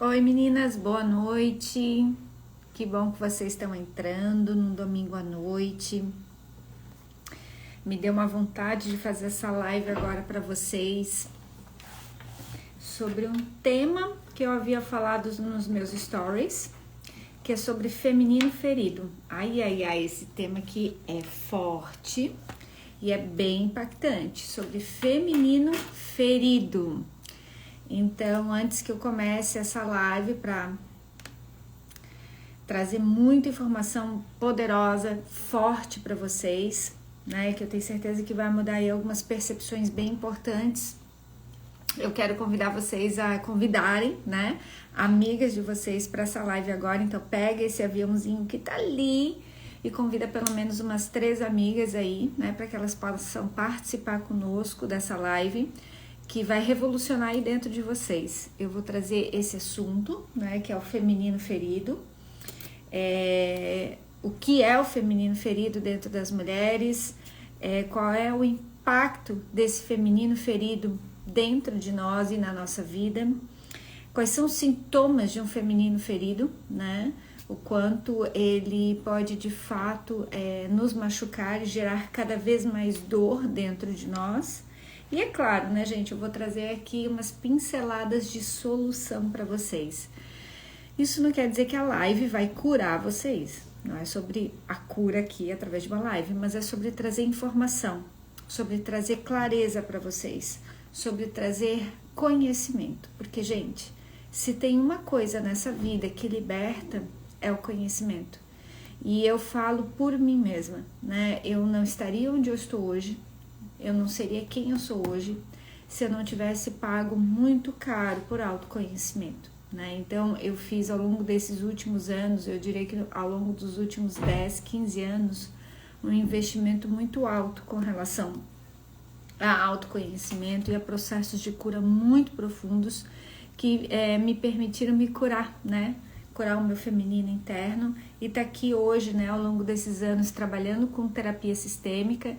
Oi meninas, boa noite. Que bom que vocês estão entrando num domingo à noite. Me deu uma vontade de fazer essa live agora para vocês sobre um tema que eu havia falado nos meus stories, que é sobre feminino ferido. Ai, esse tema aqui é forte e é bem impactante, sobre feminino ferido. Então, antes que eu comece essa live para trazer muita informação poderosa, forte para vocês, né, que eu tenho certeza que vai mudar aí algumas percepções bem importantes, eu quero convidar vocês a convidarem, né, amigas de vocês para essa live agora. Então, pega esse aviãozinho que tá ali e convida pelo menos umas 3 amigas aí, né, para que elas possam participar conosco dessa live, que vai revolucionar aí dentro de vocês. Eu vou trazer esse assunto, né, que é o feminino ferido. O que é o feminino ferido dentro das mulheres, qual é o impacto desse feminino ferido dentro de nós e na nossa vida, quais são os sintomas de um feminino ferido, né? O quanto ele pode de fato nos machucar e gerar cada vez mais dor dentro de nós. E é claro, né, gente, eu vou trazer aqui umas pinceladas de solução para vocês. Isso não quer dizer que a live vai curar vocês, não é sobre a cura aqui através de uma live, mas é sobre trazer informação, sobre trazer clareza para vocês, sobre trazer conhecimento. Porque, gente, se tem uma coisa nessa vida que liberta, é o conhecimento. E eu falo por mim mesma, né? Eu não estaria onde eu estou hoje, eu não seria quem eu sou hoje se eu não tivesse pago muito caro por autoconhecimento, né? Então, eu fiz ao longo desses últimos anos, eu diria que ao longo dos últimos 10, 15 anos, um investimento muito alto com relação a autoconhecimento e a processos de cura muito profundos que me permitiram me curar, né? Curar o meu feminino interno e tá aqui hoje, né, ao longo desses anos, trabalhando com terapia sistêmica,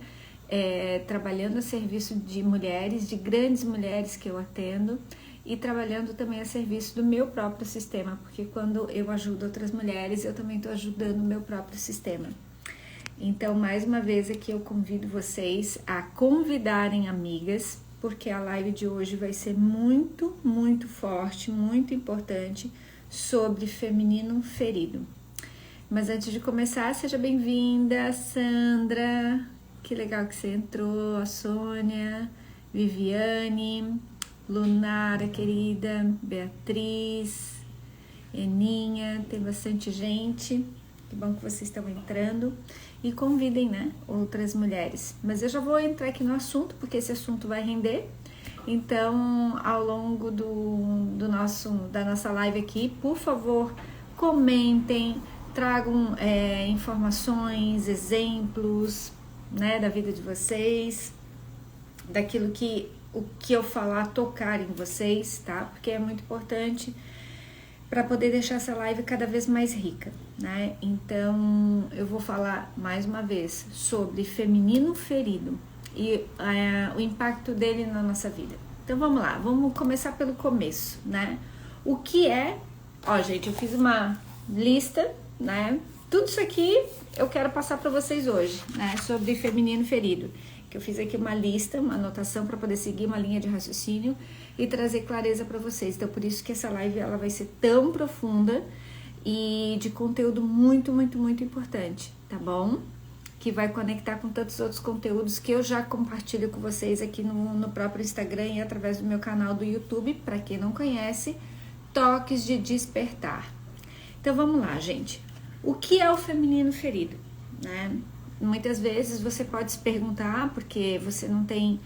trabalhando a serviço de mulheres, de grandes mulheres que eu atendo, e trabalhando também a serviço do meu próprio sistema, porque quando eu ajudo outras mulheres, eu também estou ajudando o meu próprio sistema. Então, mais uma vez aqui eu convido vocês a convidarem amigas, porque a live de hoje vai ser muito, muito forte, muito importante, sobre feminino ferido. Mas antes de começar, seja bem-vinda, Sandra, que legal que você entrou, a Sônia, Viviane, Lunara, querida, Beatriz, Eninha, tem bastante gente, que bom que vocês estão entrando. E convidem, né, outras mulheres. Mas eu já vou entrar aqui no assunto, porque esse assunto vai render. Então, ao longo da nossa live aqui, por favor, comentem, tragam informações, exemplos, né, da vida de vocês, daquilo que o que eu falar tocar em vocês, tá? Porque é muito importante para poder deixar essa live cada vez mais rica, né? Então, eu vou falar mais uma vez sobre feminino ferido e o impacto dele na nossa vida. Então, vamos lá, vamos começar pelo começo, né? O que é... Ó, gente, eu fiz uma lista, né? Tudo isso aqui eu quero passar para vocês hoje, né? Sobre feminino ferido. Que eu fiz aqui uma lista, uma anotação para poder seguir uma linha de raciocínio e trazer clareza para vocês. Então, por isso que essa live ela vai ser tão profunda e de conteúdo muito, muito, muito importante, tá bom? Que vai conectar com tantos outros conteúdos que eu já compartilho com vocês aqui no próprio Instagram e através do meu canal do YouTube. Para quem não conhece, Toques de Despertar. Então, vamos lá, gente. O que é o feminino ferido, né? Muitas vezes você pode se perguntar, porque você não tem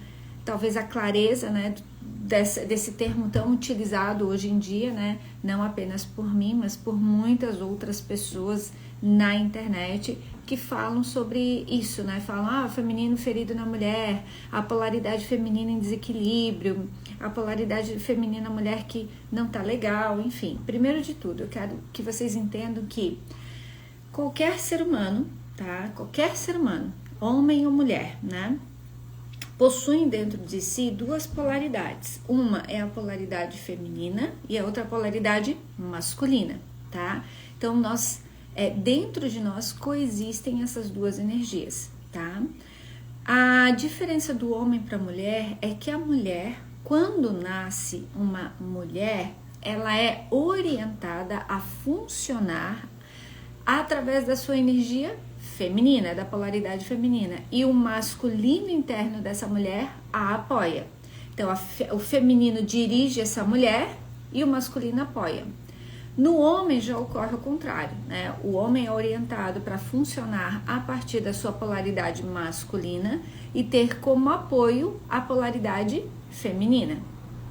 talvez a clareza, né, desse termo tão utilizado hoje em dia, né, não apenas por mim, mas por muitas outras pessoas na internet que falam sobre isso, né, falam, feminino ferido na mulher, a polaridade feminina em desequilíbrio, a polaridade feminina na mulher que não tá legal, enfim. Primeiro de tudo, eu quero que vocês entendam que qualquer ser humano, tá? Qualquer ser humano, homem ou mulher, né? possuem dentro de si duas polaridades. Uma é a polaridade feminina e a outra a polaridade masculina, tá? Então, dentro de nós coexistem essas duas energias, tá? A diferença do homem para a mulher é que a mulher, quando nasce uma mulher, ela é orientada a funcionar através da sua energia feminina, da polaridade feminina, e o masculino interno dessa mulher a apoia. Então, o feminino dirige essa mulher e o masculino apoia. No homem já ocorre o contrário, né? O homem é orientado para funcionar a partir da sua polaridade masculina e ter como apoio a polaridade feminina.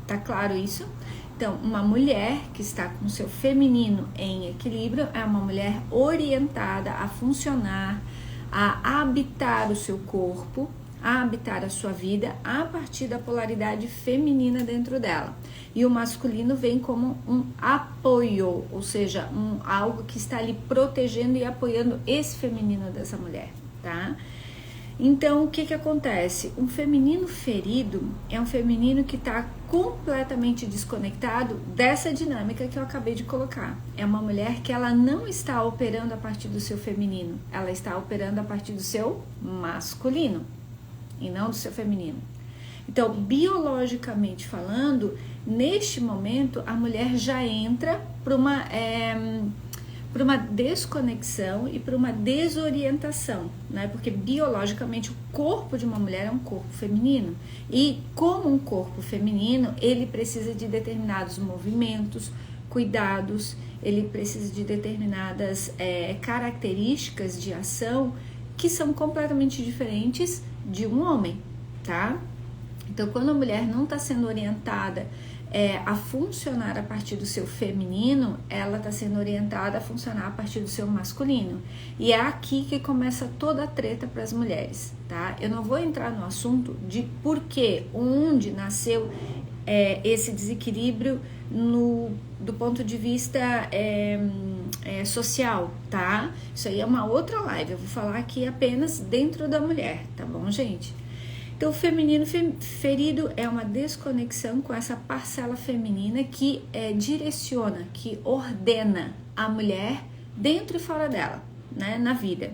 Tá claro isso? Então, uma mulher que está com seu feminino em equilíbrio é uma mulher orientada a funcionar, a habitar o seu corpo, a habitar a sua vida a partir da polaridade feminina dentro dela. E o masculino vem como um apoio, ou seja, algo que está ali protegendo e apoiando esse feminino dessa mulher, tá? Então, o que acontece? Um feminino ferido é um feminino que está completamente desconectado dessa dinâmica que eu acabei de colocar. É uma mulher que ela não está operando a partir do seu feminino, ela está operando a partir do seu masculino e não do seu feminino. Então, biologicamente falando, neste momento, a mulher já entra para uma desconexão e para uma desorientação, né? Porque biologicamente o corpo de uma mulher é um corpo feminino e como um corpo feminino, ele precisa de determinados movimentos, cuidados, ele precisa de determinadas características de ação que são completamente diferentes de um homem, tá? Então, quando a mulher não está sendo orientada a funcionar a partir do seu feminino, ela está sendo orientada a funcionar a partir do seu masculino. E é aqui que começa toda a treta para as mulheres, tá? Eu não vou entrar no assunto de por que, onde nasceu esse desequilíbrio do ponto de vista social, tá? Isso aí é uma outra live, eu vou falar aqui apenas dentro da mulher, tá bom, gente? Então, o feminino ferido é uma desconexão com essa parcela feminina que direciona, que ordena a mulher dentro e fora dela, né, na vida.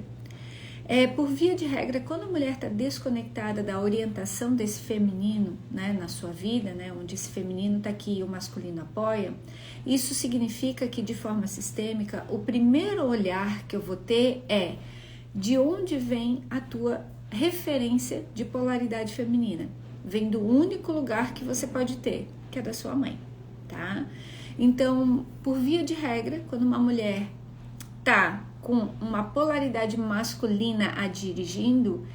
Por via de regra, quando a mulher está desconectada da orientação desse feminino, né, na sua vida, né, onde esse feminino está aqui e o masculino apoia, isso significa que, de forma sistêmica, o primeiro olhar que eu vou ter é de onde vem a tua referência de polaridade feminina. Vem do único lugar que você pode ter, que é da sua mãe, tá? Então, por via de regra, quando uma mulher tá com uma polaridade masculina a dirigindo,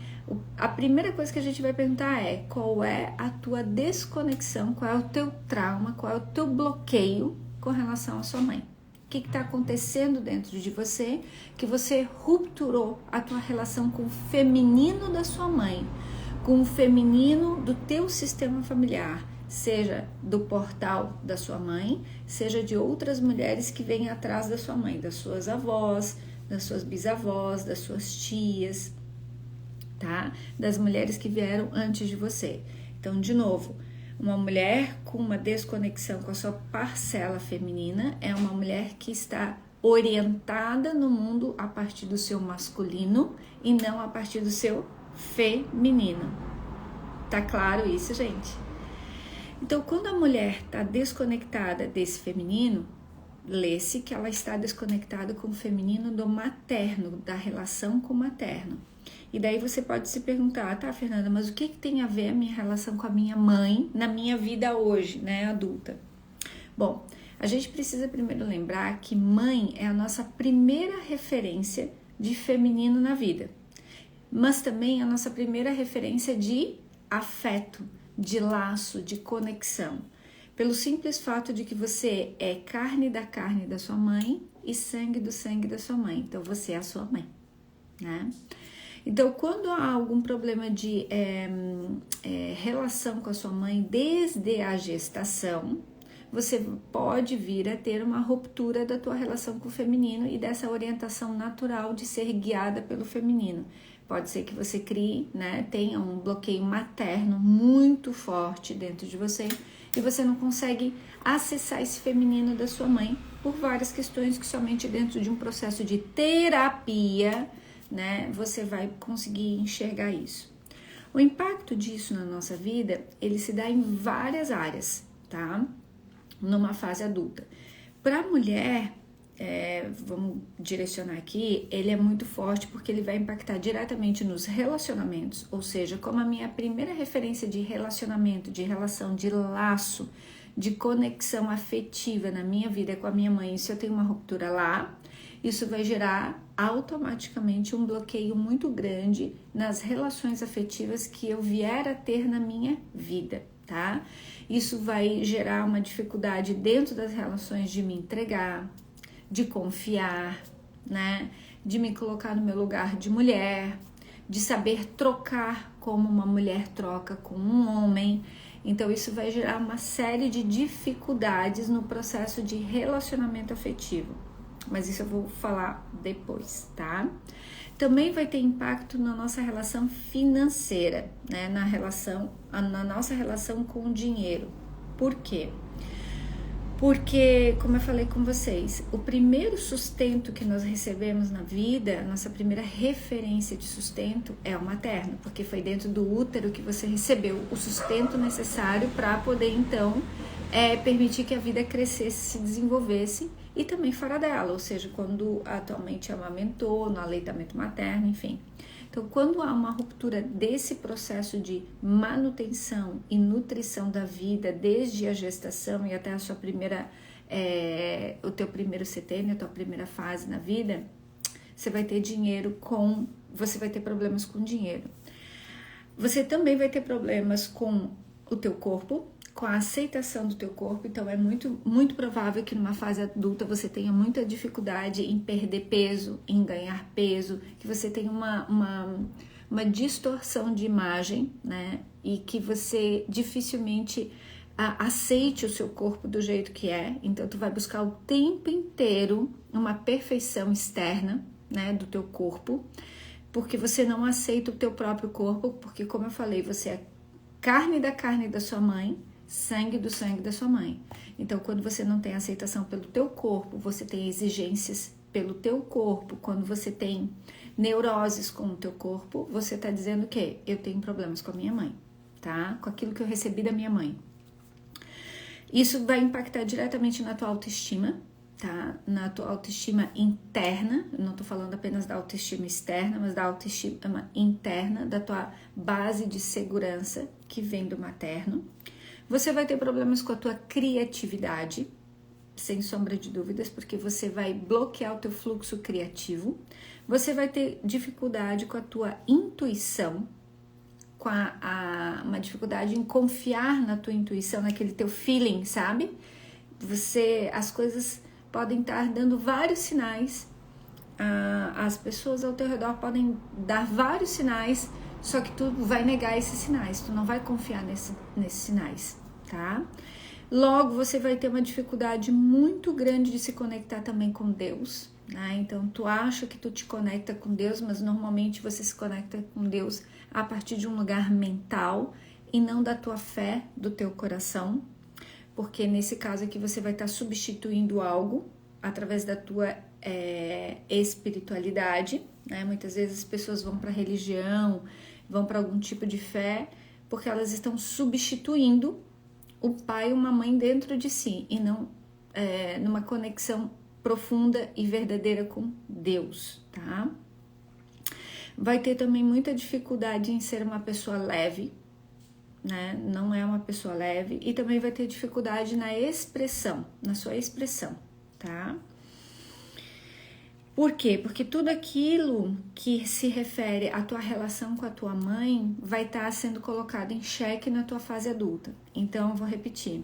a primeira coisa que a gente vai perguntar é qual é a tua desconexão, qual é o teu trauma, qual é o teu bloqueio com relação à sua mãe. O que está acontecendo dentro de você que você rupturou a tua relação com o feminino da sua mãe, com o feminino do teu sistema familiar, seja do portal da sua mãe, seja de outras mulheres que vêm atrás da sua mãe, das suas avós, das suas bisavós, das suas tias, tá? Das mulheres que vieram antes de você. Então, de novo, uma mulher com uma desconexão com a sua parcela feminina é uma mulher que está orientada no mundo a partir do seu masculino e não a partir do seu feminino. Tá claro isso, gente? Então, quando a mulher está desconectada desse feminino, lê-se que ela está desconectada com o feminino do materno, da relação com o materno. E daí você pode se perguntar, tá, Fernanda, mas o que tem a ver a minha relação com a minha mãe na minha vida hoje, né, adulta? Bom, a gente precisa primeiro lembrar que mãe é a nossa primeira referência de feminino na vida, mas também a nossa primeira referência de afeto, de laço, de conexão. Pelo simples fato de que você é carne da sua mãe e sangue do sangue da sua mãe. Então, você é a sua mãe, né? Então, quando há algum problema de relação com a sua mãe desde a gestação, você pode vir a ter uma ruptura da tua relação com o feminino e dessa orientação natural de ser guiada pelo feminino. Pode ser que você crie, né, tenha um bloqueio materno muito forte dentro de você e você não consegue acessar esse feminino da sua mãe por várias questões que somente dentro de um processo de terapia, né, você vai conseguir enxergar isso. O impacto disso na nossa vida, ele se dá em várias áreas, tá? Numa fase adulta. Para a mulher, vamos direcionar aqui, ele é muito forte porque ele vai impactar diretamente nos relacionamentos, ou seja, como a minha primeira referência de relacionamento, de relação, de laço, de conexão afetiva na minha vida é com a minha mãe. Se eu tenho uma ruptura lá, isso vai gerar automaticamente um bloqueio muito grande nas relações afetivas que eu vier a ter na minha vida, tá? Isso vai gerar uma dificuldade dentro das relações de me entregar, de confiar, né? De me colocar no meu lugar de mulher, de saber trocar como uma mulher troca com um homem. Então isso vai gerar uma série de dificuldades no processo de relacionamento afetivo. Mas isso eu vou falar depois, tá? Também vai ter impacto na nossa relação financeira, né? Na nossa relação com o dinheiro. Por quê? Porque, como eu falei com vocês, o primeiro sustento que nós recebemos na vida, a nossa primeira referência de sustento é o materno, porque foi dentro do útero que você recebeu o sustento necessário para poder, então, permitir que a vida crescesse, se desenvolvesse, e também fora dela, ou seja, quando atualmente amamentou, no aleitamento materno, enfim. Então, quando há uma ruptura desse processo de manutenção e nutrição da vida, desde a gestação e até a sua primeira, o teu primeiro setênio, a tua primeira fase na vida, você vai ter você vai ter problemas com dinheiro. Você também vai ter problemas com o teu corpo, com a aceitação do teu corpo. Então é muito, muito provável que numa fase adulta você tenha muita dificuldade em perder peso, em ganhar peso, que você tenha uma distorção de imagem, né? E que você dificilmente aceite o seu corpo do jeito que é. Então tu vai buscar o tempo inteiro uma perfeição externa, né, do teu corpo, porque você não aceita o teu próprio corpo, porque, como eu falei, você é carne da sua mãe, sangue do sangue da sua mãe. Então, quando você não tem aceitação pelo teu corpo, você tem exigências pelo teu corpo. Quando você tem neuroses com o teu corpo, você tá dizendo que eu tenho problemas com a minha mãe, tá? Com aquilo que eu recebi da minha mãe. Isso vai impactar diretamente na tua autoestima, tá? Na tua autoestima interna. Eu não tô falando apenas da autoestima externa, mas da autoestima interna, da tua base de segurança que vem do materno. Você vai ter problemas com a tua criatividade, sem sombra de dúvidas, porque você vai bloquear o teu fluxo criativo. Você vai ter dificuldade com a tua intuição, com uma dificuldade em confiar na tua intuição, naquele teu feeling, sabe? As coisas podem estar dando vários sinais, as pessoas ao teu redor podem dar vários sinais, só que tu vai negar esses sinais, tu não vai confiar nesses sinais, tá? Logo, você vai ter uma dificuldade muito grande de se conectar também com Deus, né? Então, tu acha que tu te conecta com Deus, mas normalmente você se conecta com Deus a partir de um lugar mental e não da tua fé, do teu coração, porque nesse caso aqui você vai estar substituindo algo através da tua espiritualidade, né? Muitas vezes as pessoas vão para religião, vão para algum tipo de fé, porque elas estão substituindo o pai e uma mãe dentro de si, e não numa conexão profunda e verdadeira com Deus, tá? Vai ter também muita dificuldade em ser uma pessoa leve, né? Não é uma pessoa leve, e também vai ter dificuldade na sua expressão, tá? Por quê? Porque tudo aquilo que se refere à tua relação com a tua mãe vai estar sendo colocado em xeque na tua fase adulta. Então, eu vou repetir.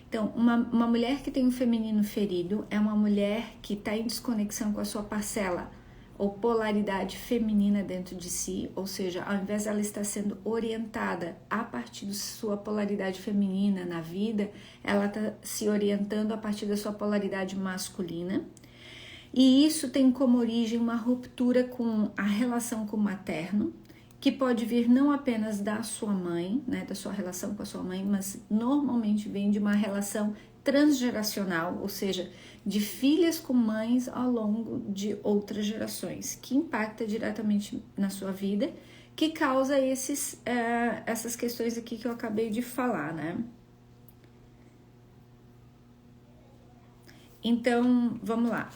Então, uma mulher que tem um feminino ferido é uma mulher que está em desconexão com a sua parcela ou polaridade feminina dentro de si, ou seja, ao invés dela estar sendo orientada a partir da sua polaridade feminina na vida, ela está se orientando a partir da sua polaridade masculina. E isso tem como origem uma ruptura com a relação com o materno, que pode vir não apenas da sua mãe, né, da sua relação com a sua mãe, mas normalmente vem de uma relação transgeracional, ou seja, de filhas com mães ao longo de outras gerações, que impacta diretamente na sua vida, que causa essas questões aqui que eu acabei de falar, né? Então, vamos lá.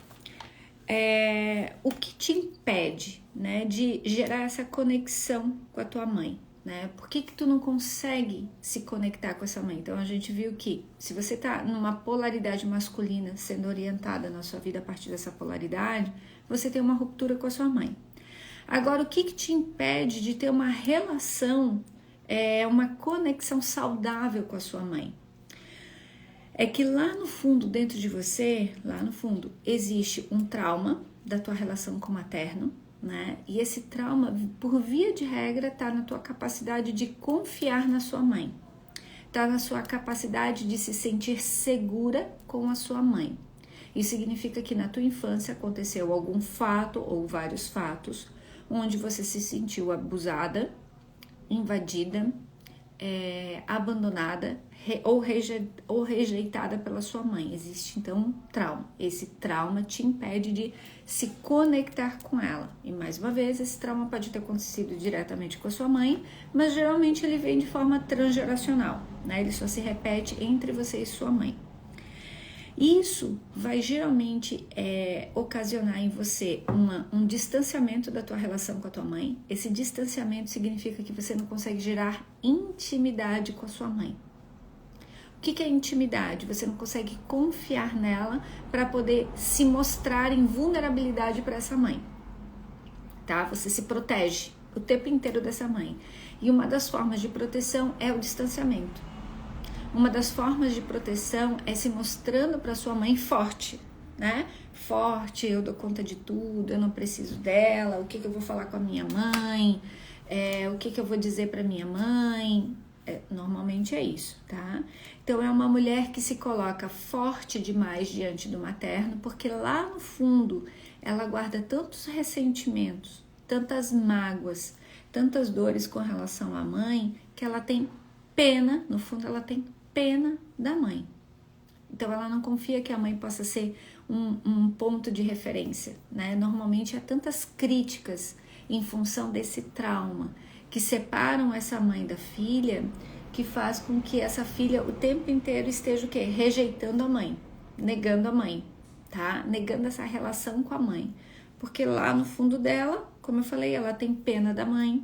O que te impede, né, de gerar essa conexão com a tua mãe, né? Por que tu não consegue se conectar com essa mãe? Então a gente viu que se você tá numa polaridade masculina sendo orientada na sua vida a partir dessa polaridade, você tem uma ruptura com a sua mãe. Agora, o que te impede de ter uma relação, uma conexão saudável com a sua mãe? É que lá no fundo, dentro de você, lá no fundo, existe um trauma da tua relação com o materno, né? E esse trauma, por via de regra, tá na tua capacidade de confiar na sua mãe. Tá na sua capacidade de se sentir segura com a sua mãe. Isso significa que na tua infância aconteceu algum fato ou vários fatos onde você se sentiu abusada, invadida, abandonada ou rejeitada pela sua mãe. Existe então um trauma. Esse trauma te impede de se conectar com ela. E mais uma vez, esse trauma pode ter acontecido diretamente com a sua mãe, mas geralmente ele vem de forma transgeracional, né? Ele só se repete entre você e sua mãe. Isso vai geralmente ocasionar em você um distanciamento da tua relação com a tua mãe. Esse distanciamento significa que você não consegue gerar intimidade com a sua mãe. O que é intimidade? Você não consegue confiar nela para poder se mostrar em vulnerabilidade para essa mãe, tá? Você se protege o tempo inteiro dessa mãe. E uma das formas de proteção é o distanciamento. Uma das formas de proteção é se mostrando para sua mãe forte, né? Forte, eu dou conta de tudo, eu não preciso dela, o que eu vou falar com a minha mãe, o que eu vou dizer para minha mãe. Normalmente é isso, tá? Então é uma mulher que se coloca forte demais diante do materno, porque lá no fundo ela guarda tantos ressentimentos, tantas mágoas, tantas dores com relação à mãe, que ela tem pena, no fundo ela tem pena da mãe. Então ela não confia que a mãe possa ser um ponto de referência, né? Normalmente há tantas críticas em função desse trauma que separam essa mãe da filha, que faz com que essa filha o tempo inteiro esteja o quê? Rejeitando a mãe, negando a mãe, tá? Negando essa relação com a mãe. Porque lá no fundo dela, como eu falei, ela tem pena da mãe,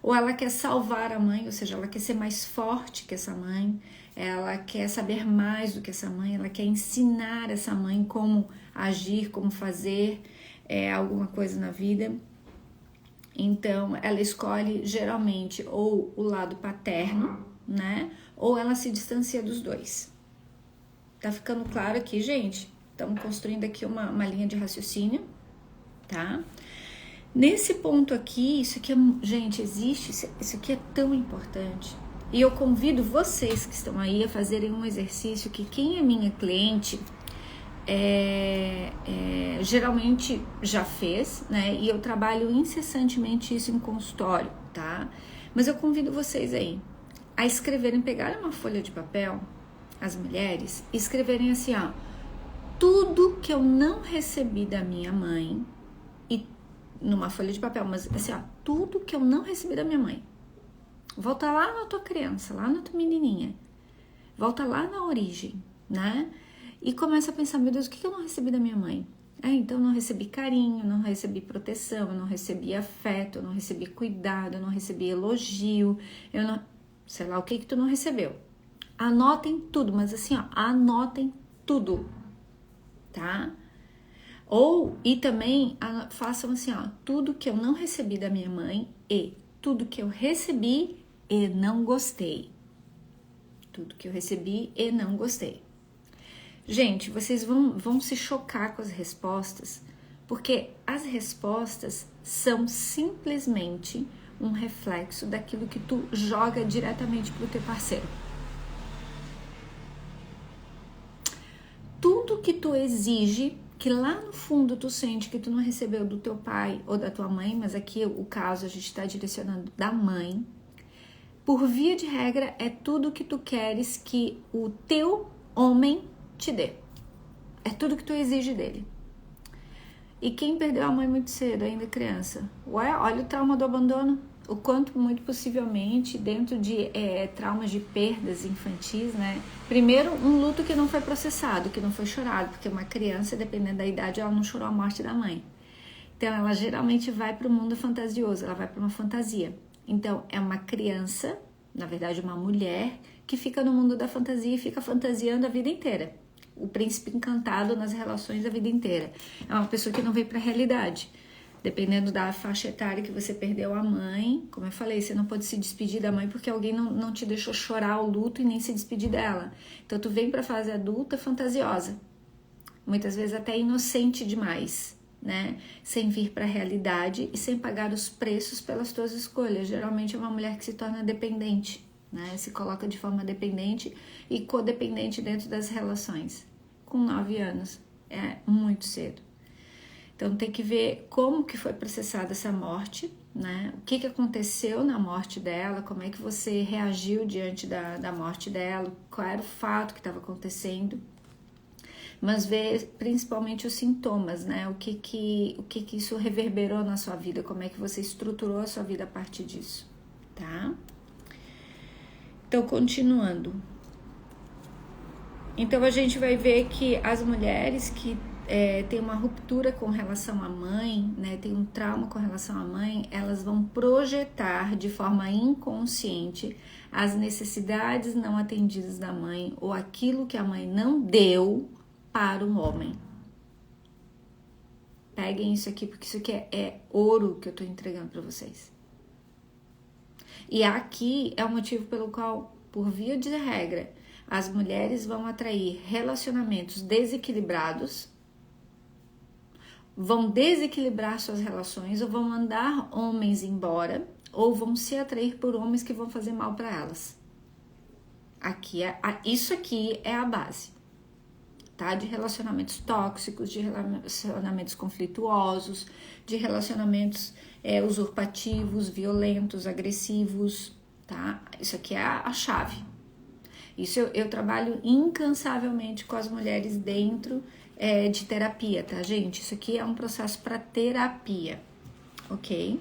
ou ela quer salvar a mãe, ou seja, ela quer ser mais forte que essa mãe, ela quer saber mais do que essa mãe, ela quer ensinar essa mãe como agir, como fazer alguma coisa na vida. Então, ela escolhe geralmente ou o lado paterno, né? Ou ela se distancia dos dois. Tá ficando claro aqui, gente? Estamos construindo aqui uma linha de raciocínio, tá? Nesse ponto aqui, isso aqui gente, existe, isso aqui é tão importante. E eu convido vocês que estão aí a fazerem um exercício que quem é minha cliente geralmente já fez, né? E eu trabalho incessantemente isso em consultório, tá? Mas eu convido vocês aí a escreverem, pegarem uma folha de papel, as mulheres, e escreverem assim, ó, tudo que eu não recebi da minha mãe, e numa folha de papel, mas assim, ó, tudo que eu não recebi da minha mãe. Volta lá na tua criança, lá na tua menininha. Volta lá na origem, né? E começa a pensar, meu Deus, o que eu não recebi da minha mãe? Então eu não recebi carinho, não recebi proteção, eu não recebi afeto, eu não recebi cuidado, eu não recebi elogio, eu não... sei lá o que tu não recebeu. Anotem tudo, mas assim, ó, anotem tudo, tá? E também façam assim, ó, tudo que eu não recebi da minha mãe e tudo que eu recebi e não gostei. Tudo que eu recebi e não gostei. Gente, vocês vão se chocar com as respostas, Porque as respostas são simplesmente um reflexo daquilo que tu joga diretamente para o teu parceiro. Tudo que tu exige, que lá no fundo tu sente que tu não recebeu do teu pai ou da tua mãe, mas aqui o caso a gente está direcionando da mãe, por via de regra é tudo que tu queres que o teu homem te dê. É tudo que tu exige dele. E quem perdeu a mãe muito cedo, ainda criança? Ué, olha o trauma do abandono. O quanto, muito possivelmente, dentro de traumas de perdas infantis, né? Primeiro, um luto que não foi processado, que não foi chorado, porque uma criança, dependendo da idade, ela não chorou a morte da mãe. Então, ela geralmente vai para o mundo fantasioso, ela vai para uma fantasia. Então, é uma criança, na verdade, uma mulher, que fica no mundo da fantasia e fica fantasiando a vida inteira. O príncipe encantado nas relações a vida inteira. É uma pessoa que não veio para a realidade. Dependendo da faixa etária que você perdeu a mãe, como eu falei, você não pode se despedir da mãe porque alguém não te deixou chorar o luto e nem se despedir dela. Então tu vem para a fase adulta fantasiosa, muitas vezes até inocente demais, né? Sem vir para a realidade e sem pagar os preços pelas tuas escolhas. Geralmente é uma mulher que se torna dependente, né? Se coloca de forma dependente e codependente dentro das relações. Com 9 anos, é muito cedo. Então tem que ver como que foi processada essa morte, né? O que aconteceu na morte dela, como é que você reagiu diante da morte dela, qual era o fato que estava acontecendo. Mas ver principalmente os sintomas, né? O que isso reverberou na sua vida, como é que você estruturou a sua vida a partir disso, tá? Então, continuando. Então, a gente vai ver que as mulheres que tem uma ruptura com relação à mãe, né, tem um trauma com relação à mãe, elas vão projetar de forma inconsciente as necessidades não atendidas da mãe ou aquilo que a mãe não deu para o homem. Peguem isso aqui, porque isso aqui é ouro que eu tô entregando para vocês. E aqui é o motivo pelo qual, por via de regra, as mulheres vão atrair relacionamentos desequilibrados, vão desequilibrar suas relações, ou vão mandar homens embora, ou vão se atrair por homens que vão fazer mal para elas. Isso aqui é a base, tá? De relacionamentos tóxicos, de relacionamentos conflituosos, de relacionamentos usurpativos, violentos, agressivos, tá? Isso aqui é a chave. Isso eu trabalho incansavelmente com as mulheres dentro de terapia, tá, gente? Isso aqui é um processo para terapia, ok?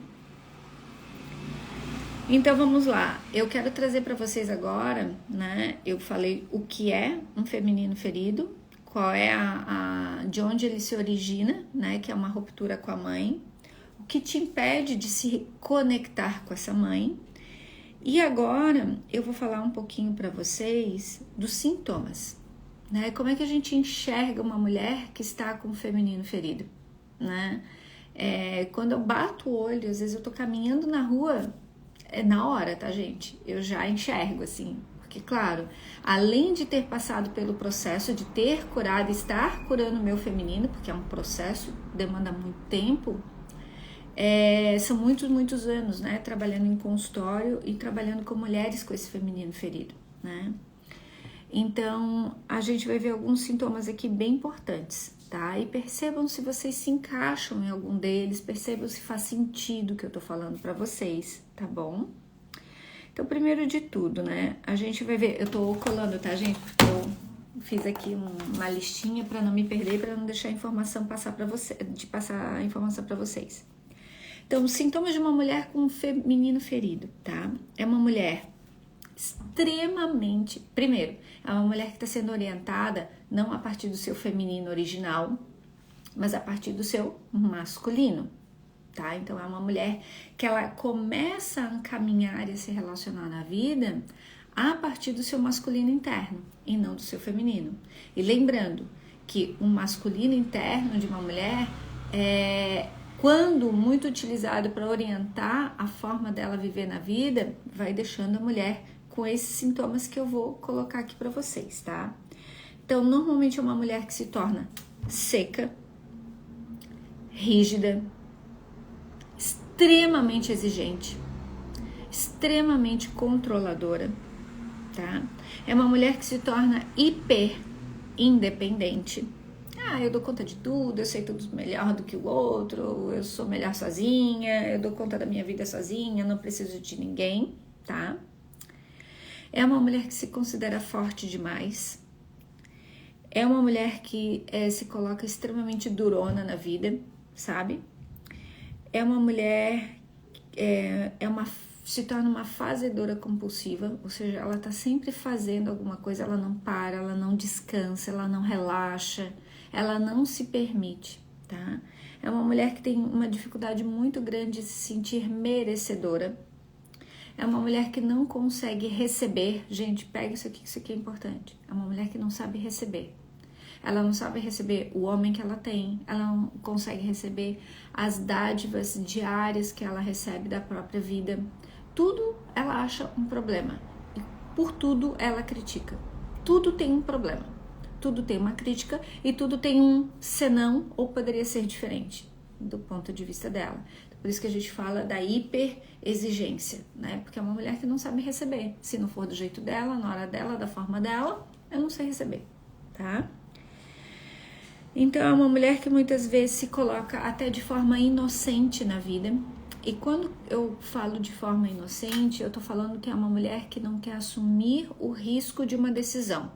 Então, vamos lá. Eu quero trazer para vocês agora, né? Eu falei o que é um feminino ferido, qual é de onde ele se origina, né? Que é uma ruptura com a mãe, o que te impede de se conectar com essa mãe. E agora eu vou falar um pouquinho para vocês dos sintomas, né? Como é que a gente enxerga uma mulher que está com o feminino ferido, né? Quando eu bato o olho, às vezes eu tô caminhando na rua, na hora, tá, gente? Eu já enxergo, assim, porque, claro, além de ter passado pelo processo de ter curado, estar curando o meu feminino, porque é um processo, demanda muito tempo, são muitos anos, né, trabalhando em consultório e trabalhando com mulheres com esse feminino ferido, né? Então, a gente vai ver alguns sintomas aqui bem importantes, tá? E percebam se vocês se encaixam em algum deles, percebam se faz sentido o que eu tô falando pra vocês, tá bom? Então, primeiro de tudo, né, a gente vai ver, eu tô colando, tá, gente? Porque eu fiz aqui uma listinha pra não me perder, pra não deixar a informação passar a informação pra vocês. Então, os sintomas de uma mulher com um feminino ferido, tá? É uma mulher extremamente... Primeiro, é uma mulher que está sendo orientada não a partir do seu feminino original, mas a partir do seu masculino, tá? Então, é uma mulher que ela começa a caminhar e a se relacionar na vida a partir do seu masculino interno e não do seu feminino. E lembrando que o masculino interno de uma mulher quando muito utilizado para orientar a forma dela viver na vida, vai deixando a mulher com esses sintomas que eu vou colocar aqui para vocês, tá? Então, normalmente é uma mulher que se torna seca, rígida, extremamente exigente, extremamente controladora, tá? É uma mulher que se torna hiper independente. Eu dou conta de tudo, eu sei tudo melhor do que o outro, eu sou melhor sozinha, eu dou conta da minha vida sozinha, não preciso de ninguém, tá? É uma mulher que se considera forte demais. É uma mulher que se coloca extremamente durona na vida, sabe? É uma mulher, se torna uma fazedora compulsiva, ou seja, ela tá sempre fazendo alguma coisa, ela não para, ela não descansa, ela não relaxa, ela não se permite, tá? É uma mulher que tem uma dificuldade muito grande de se sentir merecedora. É uma mulher que não consegue receber. Gente, pega isso aqui é importante. É uma mulher que não sabe receber. Ela não sabe receber o homem que ela tem, ela não consegue receber as dádivas diárias que ela recebe da própria vida. Tudo ela acha um problema e por tudo ela critica. Tudo tem um problema, tudo tem uma crítica e tudo tem um senão ou poderia ser diferente do ponto de vista dela. Por isso que a gente fala da hiper exigência, né? Porque é uma mulher que não sabe receber. Se não for do jeito dela, na hora dela, da forma dela, eu não sei receber, tá? Então é uma mulher que muitas vezes se coloca até de forma inocente na vida. E quando eu falo de forma inocente, eu tô falando que é uma mulher que não quer assumir o risco de uma decisão.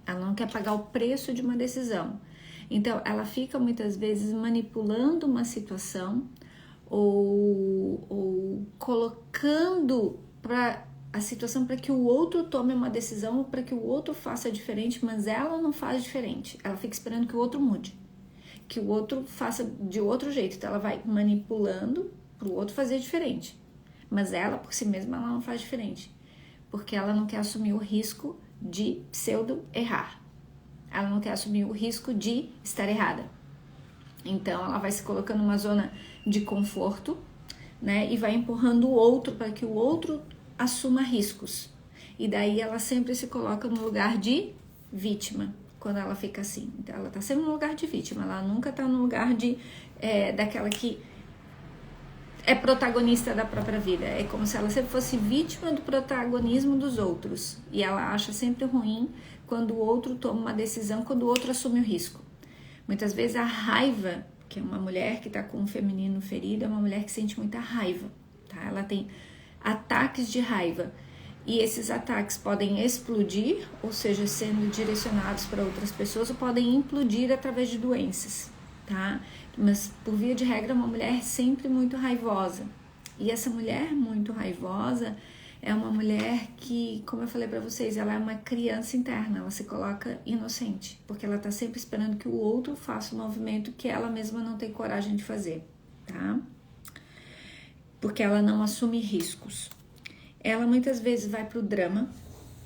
Ela não quer pagar o preço de uma decisão. Então ela fica muitas vezes manipulando uma situação ou colocando a situação para que o outro tome uma decisão ou para que o outro faça diferente, mas ela não faz diferente. Ela fica esperando que o outro mude, que o outro faça de outro jeito. Então ela vai manipulando para o outro fazer diferente, mas ela por si mesma ela não faz diferente, porque ela não quer assumir o risco de pseudo errar. Ela não quer assumir o risco de estar errada. Então ela vai se colocando numa zona de conforto, né, e vai empurrando o outro para que o outro assuma riscos. E daí ela sempre se coloca no lugar de vítima, quando ela fica assim. Então ela tá sempre no lugar de vítima, ela nunca tá no lugar de daquela que é protagonista da própria vida. É como se ela sempre fosse vítima do protagonismo dos outros. E ela acha sempre ruim quando o outro toma uma decisão, quando o outro assume o risco. Muitas vezes a raiva, que é uma mulher que está com um feminino ferido, é uma mulher que sente muita raiva, tá? Ela tem ataques de raiva e esses ataques podem explodir, ou seja, sendo direcionados para outras pessoas, ou podem implodir através de doenças, tá? Mas por via de regra é uma mulher sempre muito raivosa. E essa mulher muito raivosa é uma mulher que, como eu falei para vocês, ela é uma criança interna, ela se coloca inocente, porque ela tá sempre esperando que o outro faça um movimento que ela mesma não tem coragem de fazer, tá? Porque ela não assume riscos. Ela muitas vezes vai pro drama,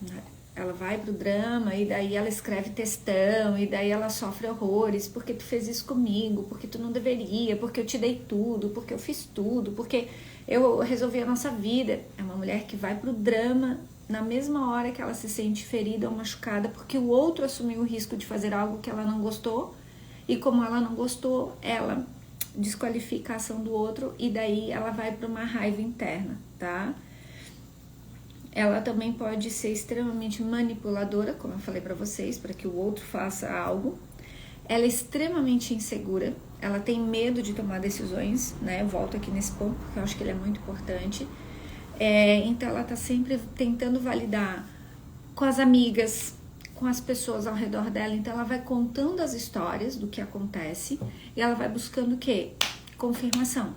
né? Ela vai pro drama e daí ela escreve textão e daí ela sofre horrores, porque tu fez isso comigo, porque tu não deveria, porque eu te dei tudo, porque eu fiz tudo, porque eu resolvi a nossa vida. É uma mulher que vai pro drama na mesma hora que ela se sente ferida ou machucada, porque o outro assumiu o risco de fazer algo que ela não gostou, e como ela não gostou, ela desqualifica a ação do outro e daí ela vai para uma raiva interna, tá? Ela também pode ser extremamente manipuladora, como eu falei para vocês, para que o outro faça algo. Ela é extremamente insegura, ela tem medo de tomar decisões, né? Eu volto aqui nesse ponto porque eu acho que ele é muito importante. Então ela tá sempre tentando validar com as amigas, com as pessoas ao redor dela. Então ela vai contando as histórias do que acontece e ela vai buscando o quê? Confirmação.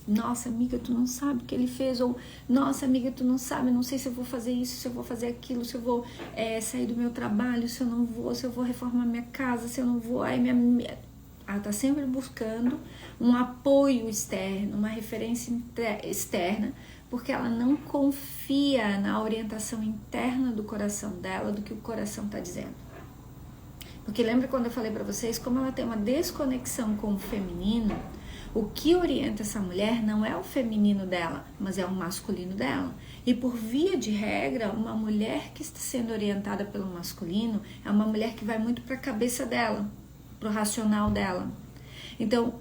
Nossa, amiga, tu não sabe o que ele fez, ou nossa, amiga, tu não sabe, não sei se eu vou fazer isso, se eu vou fazer aquilo, se eu vou sair do meu trabalho, se eu não vou, se eu vou reformar minha casa, se eu não vou, ela tá sempre buscando um apoio externo, uma referência externa, porque ela não confia na orientação interna do coração dela, do que o coração tá dizendo. Porque lembra quando eu falei para vocês, como ela tem uma desconexão com o feminino, o que orienta essa mulher não é o feminino dela, mas é o masculino dela. E por via de regra, uma mulher que está sendo orientada pelo masculino é uma mulher que vai muito para a cabeça dela, para o racional dela. Então,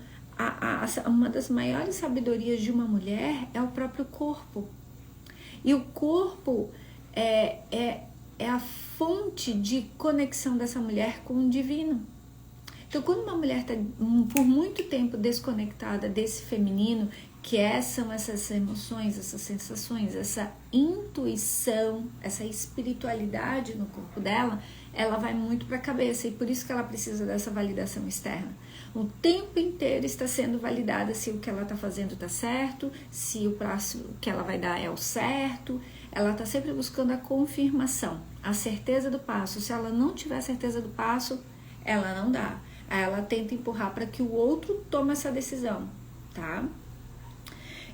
uma das maiores sabedorias de uma mulher é o próprio corpo. E o corpo é a fonte de conexão dessa mulher com o divino. Então, quando uma mulher está por muito tempo desconectada desse feminino, que são essas emoções, essas sensações, essa intuição, essa espiritualidade no corpo dela, ela vai muito para a cabeça, e por isso que ela precisa dessa validação externa. O tempo inteiro está sendo validada se o que ela está fazendo está certo, se o prazo que ela vai dar é o certo. Ela está sempre buscando a confirmação, a certeza do passo. Se ela não tiver certeza do passo, ela não dá. Aí ela tenta empurrar para que o outro tome essa decisão, tá?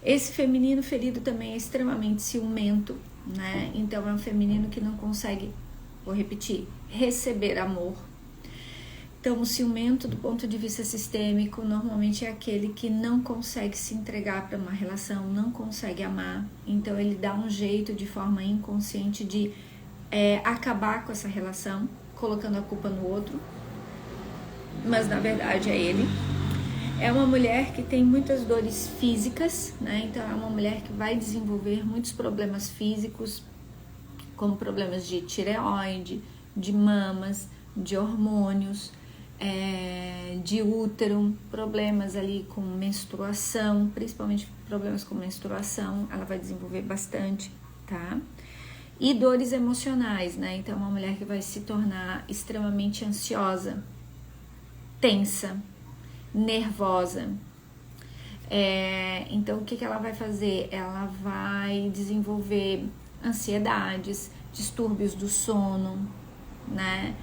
Esse feminino ferido também é extremamente ciumento, né? Então é um feminino que não consegue, vou repetir, receber amor. Então o ciumento, do ponto de vista sistêmico, normalmente é aquele que não consegue se entregar para uma relação, não consegue amar. Então ele dá um jeito de forma inconsciente de acabar com essa relação, colocando a culpa no outro, mas na verdade é ele. É uma mulher que tem muitas dores físicas, né? Então é uma mulher que vai desenvolver muitos problemas físicos, como problemas de tireoide, de mamas, de hormônios, de útero, problemas ali com menstruação, principalmente problemas com menstruação, ela vai desenvolver bastante, tá? E dores emocionais, né? Então é uma mulher que vai se tornar extremamente ansiosa, tensa, nervosa. Então o que ela vai fazer? Ela vai desenvolver ansiedades, distúrbios do sono, né?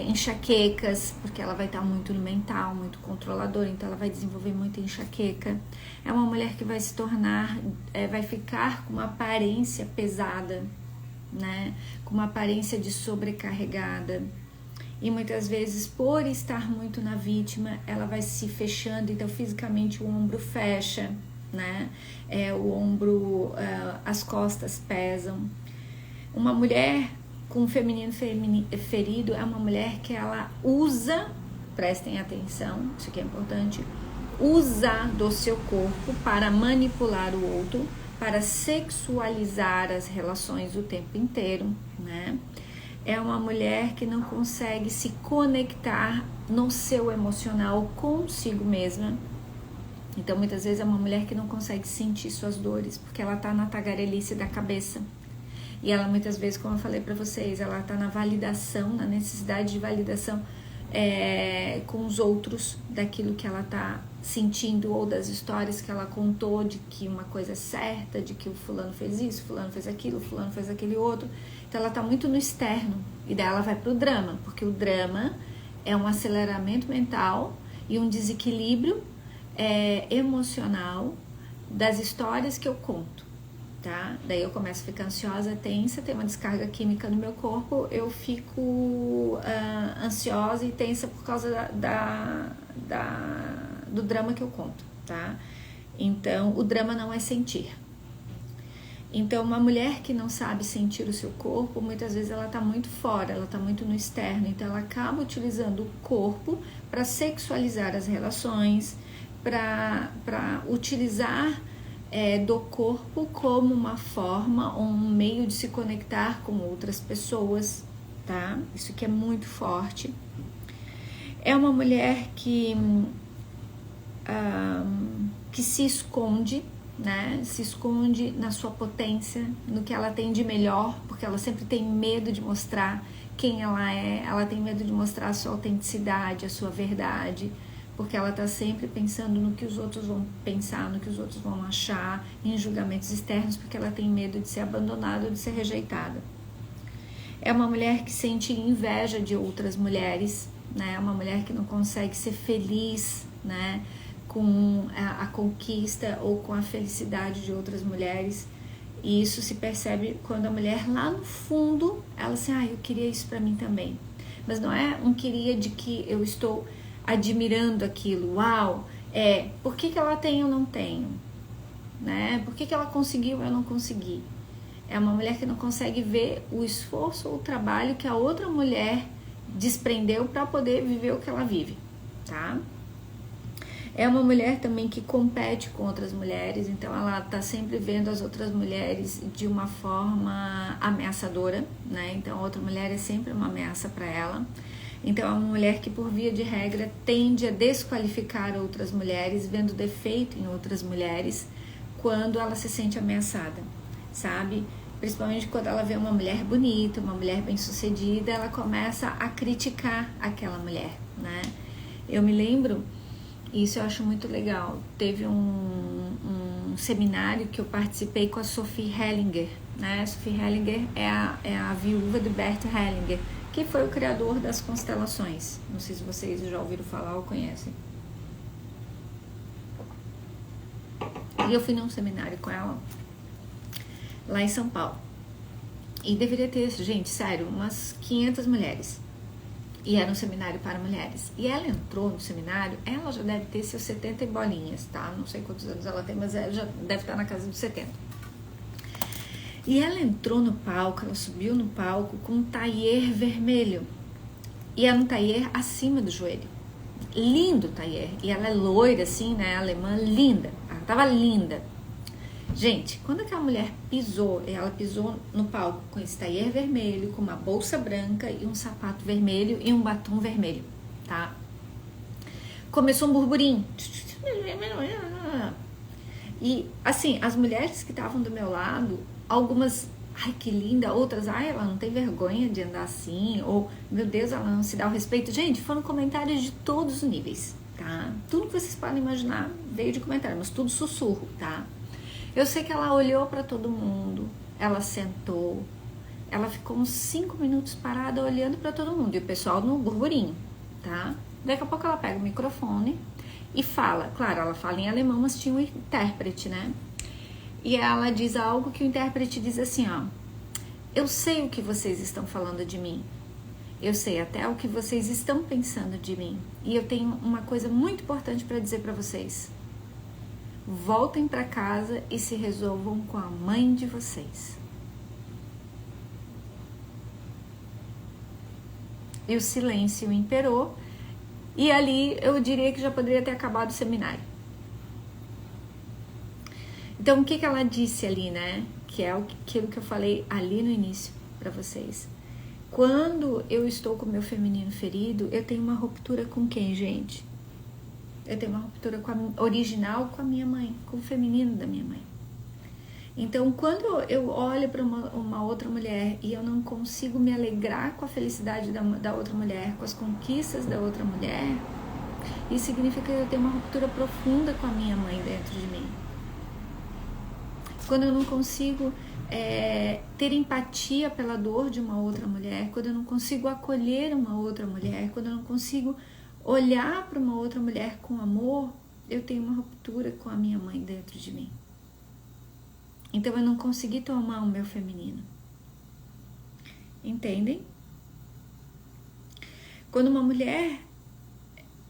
Enxaquecas, porque ela vai estar muito no mental, muito controladora, então ela vai desenvolver muita enxaqueca. É uma mulher que vai se tornar, vai ficar com uma aparência pesada, né? Com uma aparência de sobrecarregada. E muitas vezes, por estar muito na vítima, ela vai se fechando, então fisicamente o ombro fecha, né? O ombro, as costas pesam. Uma mulher com feminino ferido é uma mulher que ela usa, prestem atenção, isso aqui é importante, usa do seu corpo para manipular o outro, para sexualizar as relações o tempo inteiro, né? É uma mulher que não consegue se conectar no seu emocional consigo mesma. Então, muitas vezes é uma mulher que não consegue sentir suas dores, porque ela tá na tagarelice da cabeça. E ela, muitas vezes, como eu falei pra vocês, ela tá na validação, na necessidade de validação com os outros, daquilo que ela tá sentindo, ou das histórias que ela contou, de que uma coisa é certa, de que o fulano fez isso, fulano fez aquilo, fulano fez aquele outro. Então ela tá muito no externo, e daí ela vai pro drama, porque o drama é um aceleramento mental e um desequilíbrio emocional das histórias que eu conto, tá? Daí eu começo a ficar ansiosa, tensa, tem uma descarga química no meu corpo, eu fico ansiosa e tensa por causa do drama que eu conto, tá? Então o drama não é sentir. Então, uma mulher que não sabe sentir o seu corpo, muitas vezes ela está muito fora, ela está muito no externo. Então, ela acaba utilizando o corpo para sexualizar as relações, para utilizar do corpo como uma forma, um meio de se conectar com outras pessoas, tá? Isso que é muito forte. É uma mulher que se esconde, né? Se esconde na sua potência, no que ela tem de melhor, porque ela sempre tem medo de mostrar quem ela tem medo de mostrar a sua autenticidade, a sua verdade, porque ela tá sempre pensando no que os outros vão pensar, no que os outros vão achar, em julgamentos externos, porque ela tem medo de ser abandonada ou de ser rejeitada. É uma mulher que sente inveja de outras mulheres, né? É uma mulher que não consegue ser feliz, né? Com a conquista ou com a felicidade de outras mulheres. E isso se percebe quando a mulher lá no fundo, ela assim, eu queria isso pra mim também. Mas não é um queria de que eu estou admirando aquilo, uau, por que ela tem e eu não tenho, né? Por que ela conseguiu e eu não consegui? É uma mulher que não consegue ver o esforço ou o trabalho que a outra mulher desprendeu para poder viver o que ela vive, tá? É uma mulher também que compete com outras mulheres, então ela tá sempre vendo as outras mulheres de uma forma ameaçadora, né? Então a outra mulher é sempre uma ameaça para ela. Então é uma mulher que, por via de regra, tende a desqualificar outras mulheres, vendo defeito em outras mulheres quando ela se sente ameaçada, sabe? Principalmente quando ela vê uma mulher bonita, uma mulher bem-sucedida, ela começa a criticar aquela mulher, né? Eu me lembro, isso eu acho muito legal, teve um seminário que eu participei com a Sophie Hellinger, né? A Sophie Hellinger é a viúva de Bert Hellinger, que foi o criador das constelações. Não sei se vocês já ouviram falar ou conhecem. E eu fui num seminário com ela, lá em São Paulo. E deveria ter, gente, sério, umas 500 mulheres. E era um seminário para mulheres. E ela entrou no seminário, ela já deve ter seus 70 e bolinhas, tá? Não sei quantos anos ela tem, mas ela já deve estar na casa dos 70. E ela entrou no palco, ela subiu no palco com um taier vermelho. E era um taier acima do joelho. Lindo taier. E ela é loira, assim, né? Alemã, linda. Ela tava linda. Gente, quando aquela mulher pisou, ela pisou no palco com esse taier vermelho, com uma bolsa branca e um sapato vermelho e um batom vermelho, tá? Começou um burburinho. E, assim, as mulheres que estavam do meu lado, algumas, ai, que linda, outras, ai, ela não tem vergonha de andar assim, ou, meu Deus, ela não se dá o respeito. Gente, foram comentários de todos os níveis, tá? Tudo que vocês podem imaginar veio de comentário, mas tudo sussurro, tá? Eu sei que ela olhou para todo mundo, ela sentou, ela ficou uns 5 minutos parada olhando para todo mundo, e o pessoal no burburinho, tá? Daqui a pouco ela pega o microfone e fala, claro, ela fala em alemão, mas tinha um intérprete, né? E ela diz algo que o intérprete diz assim, ó, eu sei o que vocês estão falando de mim, eu sei até o que vocês estão pensando de mim, e eu tenho uma coisa muito importante para dizer para vocês. Voltem para casa e se resolvam com a mãe de vocês. E o silêncio imperou, e ali eu diria que já poderia ter acabado o seminário. Então, o que ela disse ali, né? Que é aquilo que eu falei ali no início para vocês. Quando eu estou com o meu feminino ferido, eu tenho uma ruptura com quem, gente? Eu tenho uma ruptura com a original, com a minha mãe, com o feminino da minha mãe. Então, quando eu olho para uma outra mulher e eu não consigo me alegrar com a felicidade da outra mulher, com as conquistas da outra mulher, isso significa que eu tenho uma ruptura profunda com a minha mãe dentro de mim. Quando eu não consigo ter empatia pela dor de uma outra mulher, quando eu não consigo acolher uma outra mulher, quando eu não consigo olhar para uma outra mulher com amor, eu tenho uma ruptura com a minha mãe dentro de mim. Então eu não consegui tomar o meu feminino. Entendem? Quando uma mulher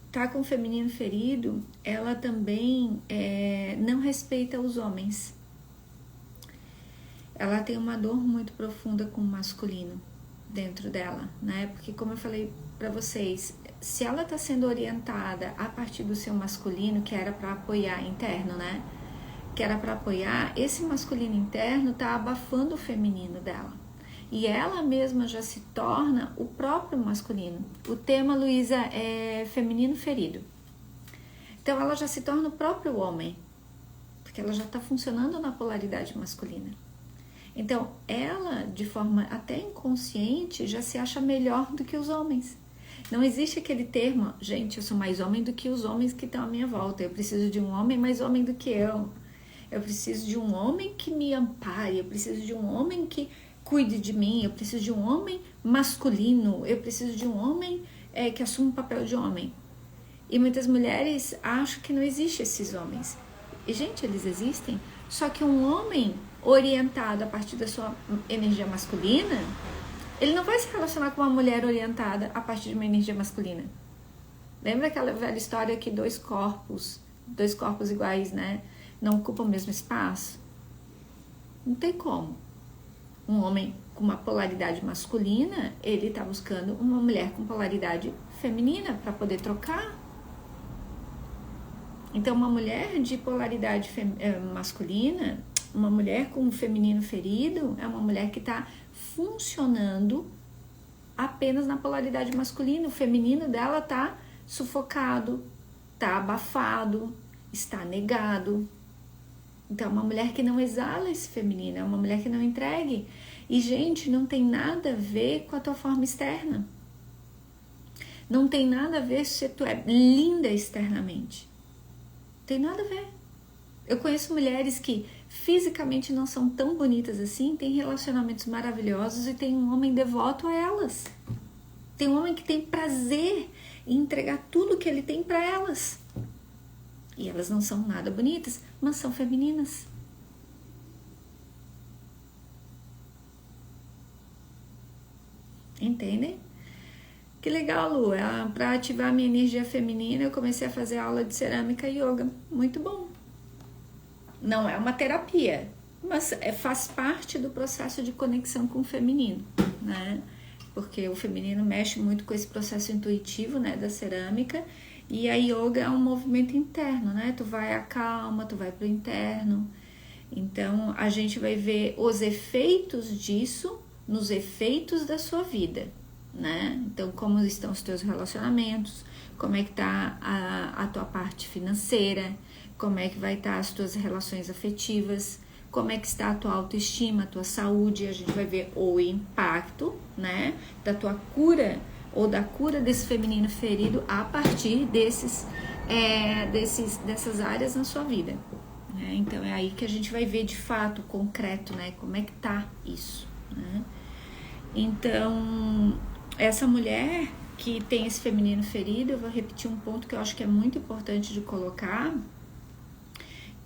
tá com o feminino ferido, ela também não respeita os homens. Ela tem uma dor muito profunda com o masculino dentro dela, né? Porque, como eu falei para vocês, se ela está sendo orientada a partir do seu masculino, que era para apoiar interno, né? Que era para apoiar, esse masculino interno está abafando o feminino dela. E ela mesma já se torna o próprio masculino. O tema, Luísa, é feminino ferido. Então ela já se torna o próprio homem, porque ela já está funcionando na polaridade masculina. Então ela, de forma até inconsciente, já se acha melhor do que os homens. Não existe aquele termo, gente, eu sou mais homem do que os homens que estão à minha volta. Eu preciso de um homem mais homem do que eu. Eu preciso de um homem que me ampare. Eu preciso de um homem que cuide de mim. Eu preciso de um homem masculino. Eu preciso de um homem que assuma o papel de homem. E muitas mulheres acham que não existem esses homens. E, gente, eles existem. Só que um homem orientado a partir da sua energia masculina, ele não vai se relacionar com uma mulher orientada a partir de uma energia masculina. Lembra aquela velha história que dois corpos iguais, né, não ocupam o mesmo espaço? Não tem como. Um homem com uma polaridade masculina, ele está buscando uma mulher com polaridade feminina para poder trocar. Então, uma mulher de polaridade masculina, uma mulher com o feminino ferido, é uma mulher que está funcionando apenas na polaridade masculina. O feminino dela está sufocado, está abafado, está negado. Então, é uma mulher que não exala esse feminino, é uma mulher que não entregue. E, gente, não tem nada a ver com a tua forma externa. Não tem nada a ver se tu é linda externamente. Não tem nada a ver. Eu conheço mulheres que fisicamente não são tão bonitas assim, têm relacionamentos maravilhosos e tem um homem devoto a elas. Tem um homem que tem prazer em entregar tudo que ele tem para elas. E elas não são nada bonitas, mas são femininas. Entendem? Que legal, Lu. Para ativar minha energia feminina, eu comecei a fazer aula de cerâmica e yoga. Muito bom. Não é uma terapia, mas faz parte do processo de conexão com o feminino, né? Porque o feminino mexe muito com esse processo intuitivo, né, da cerâmica. E a yoga é um movimento interno, né? Tu vai à calma, tu vai pro interno. Então, a gente vai ver os efeitos disso nos efeitos da sua vida, né? Então, como estão os teus relacionamentos, como é que tá a tua parte financeira, como é que vai estar as tuas relações afetivas, como é que está a tua autoestima, a tua saúde. A gente vai ver o impacto, né, da tua cura ou da cura desse feminino ferido a partir dessas áreas na sua vida, né? Então é aí que a gente vai ver de fato, concreto, né, como é que tá isso, né? Então, essa mulher que tem esse feminino ferido, eu vou repetir um ponto que eu acho que é muito importante de colocar,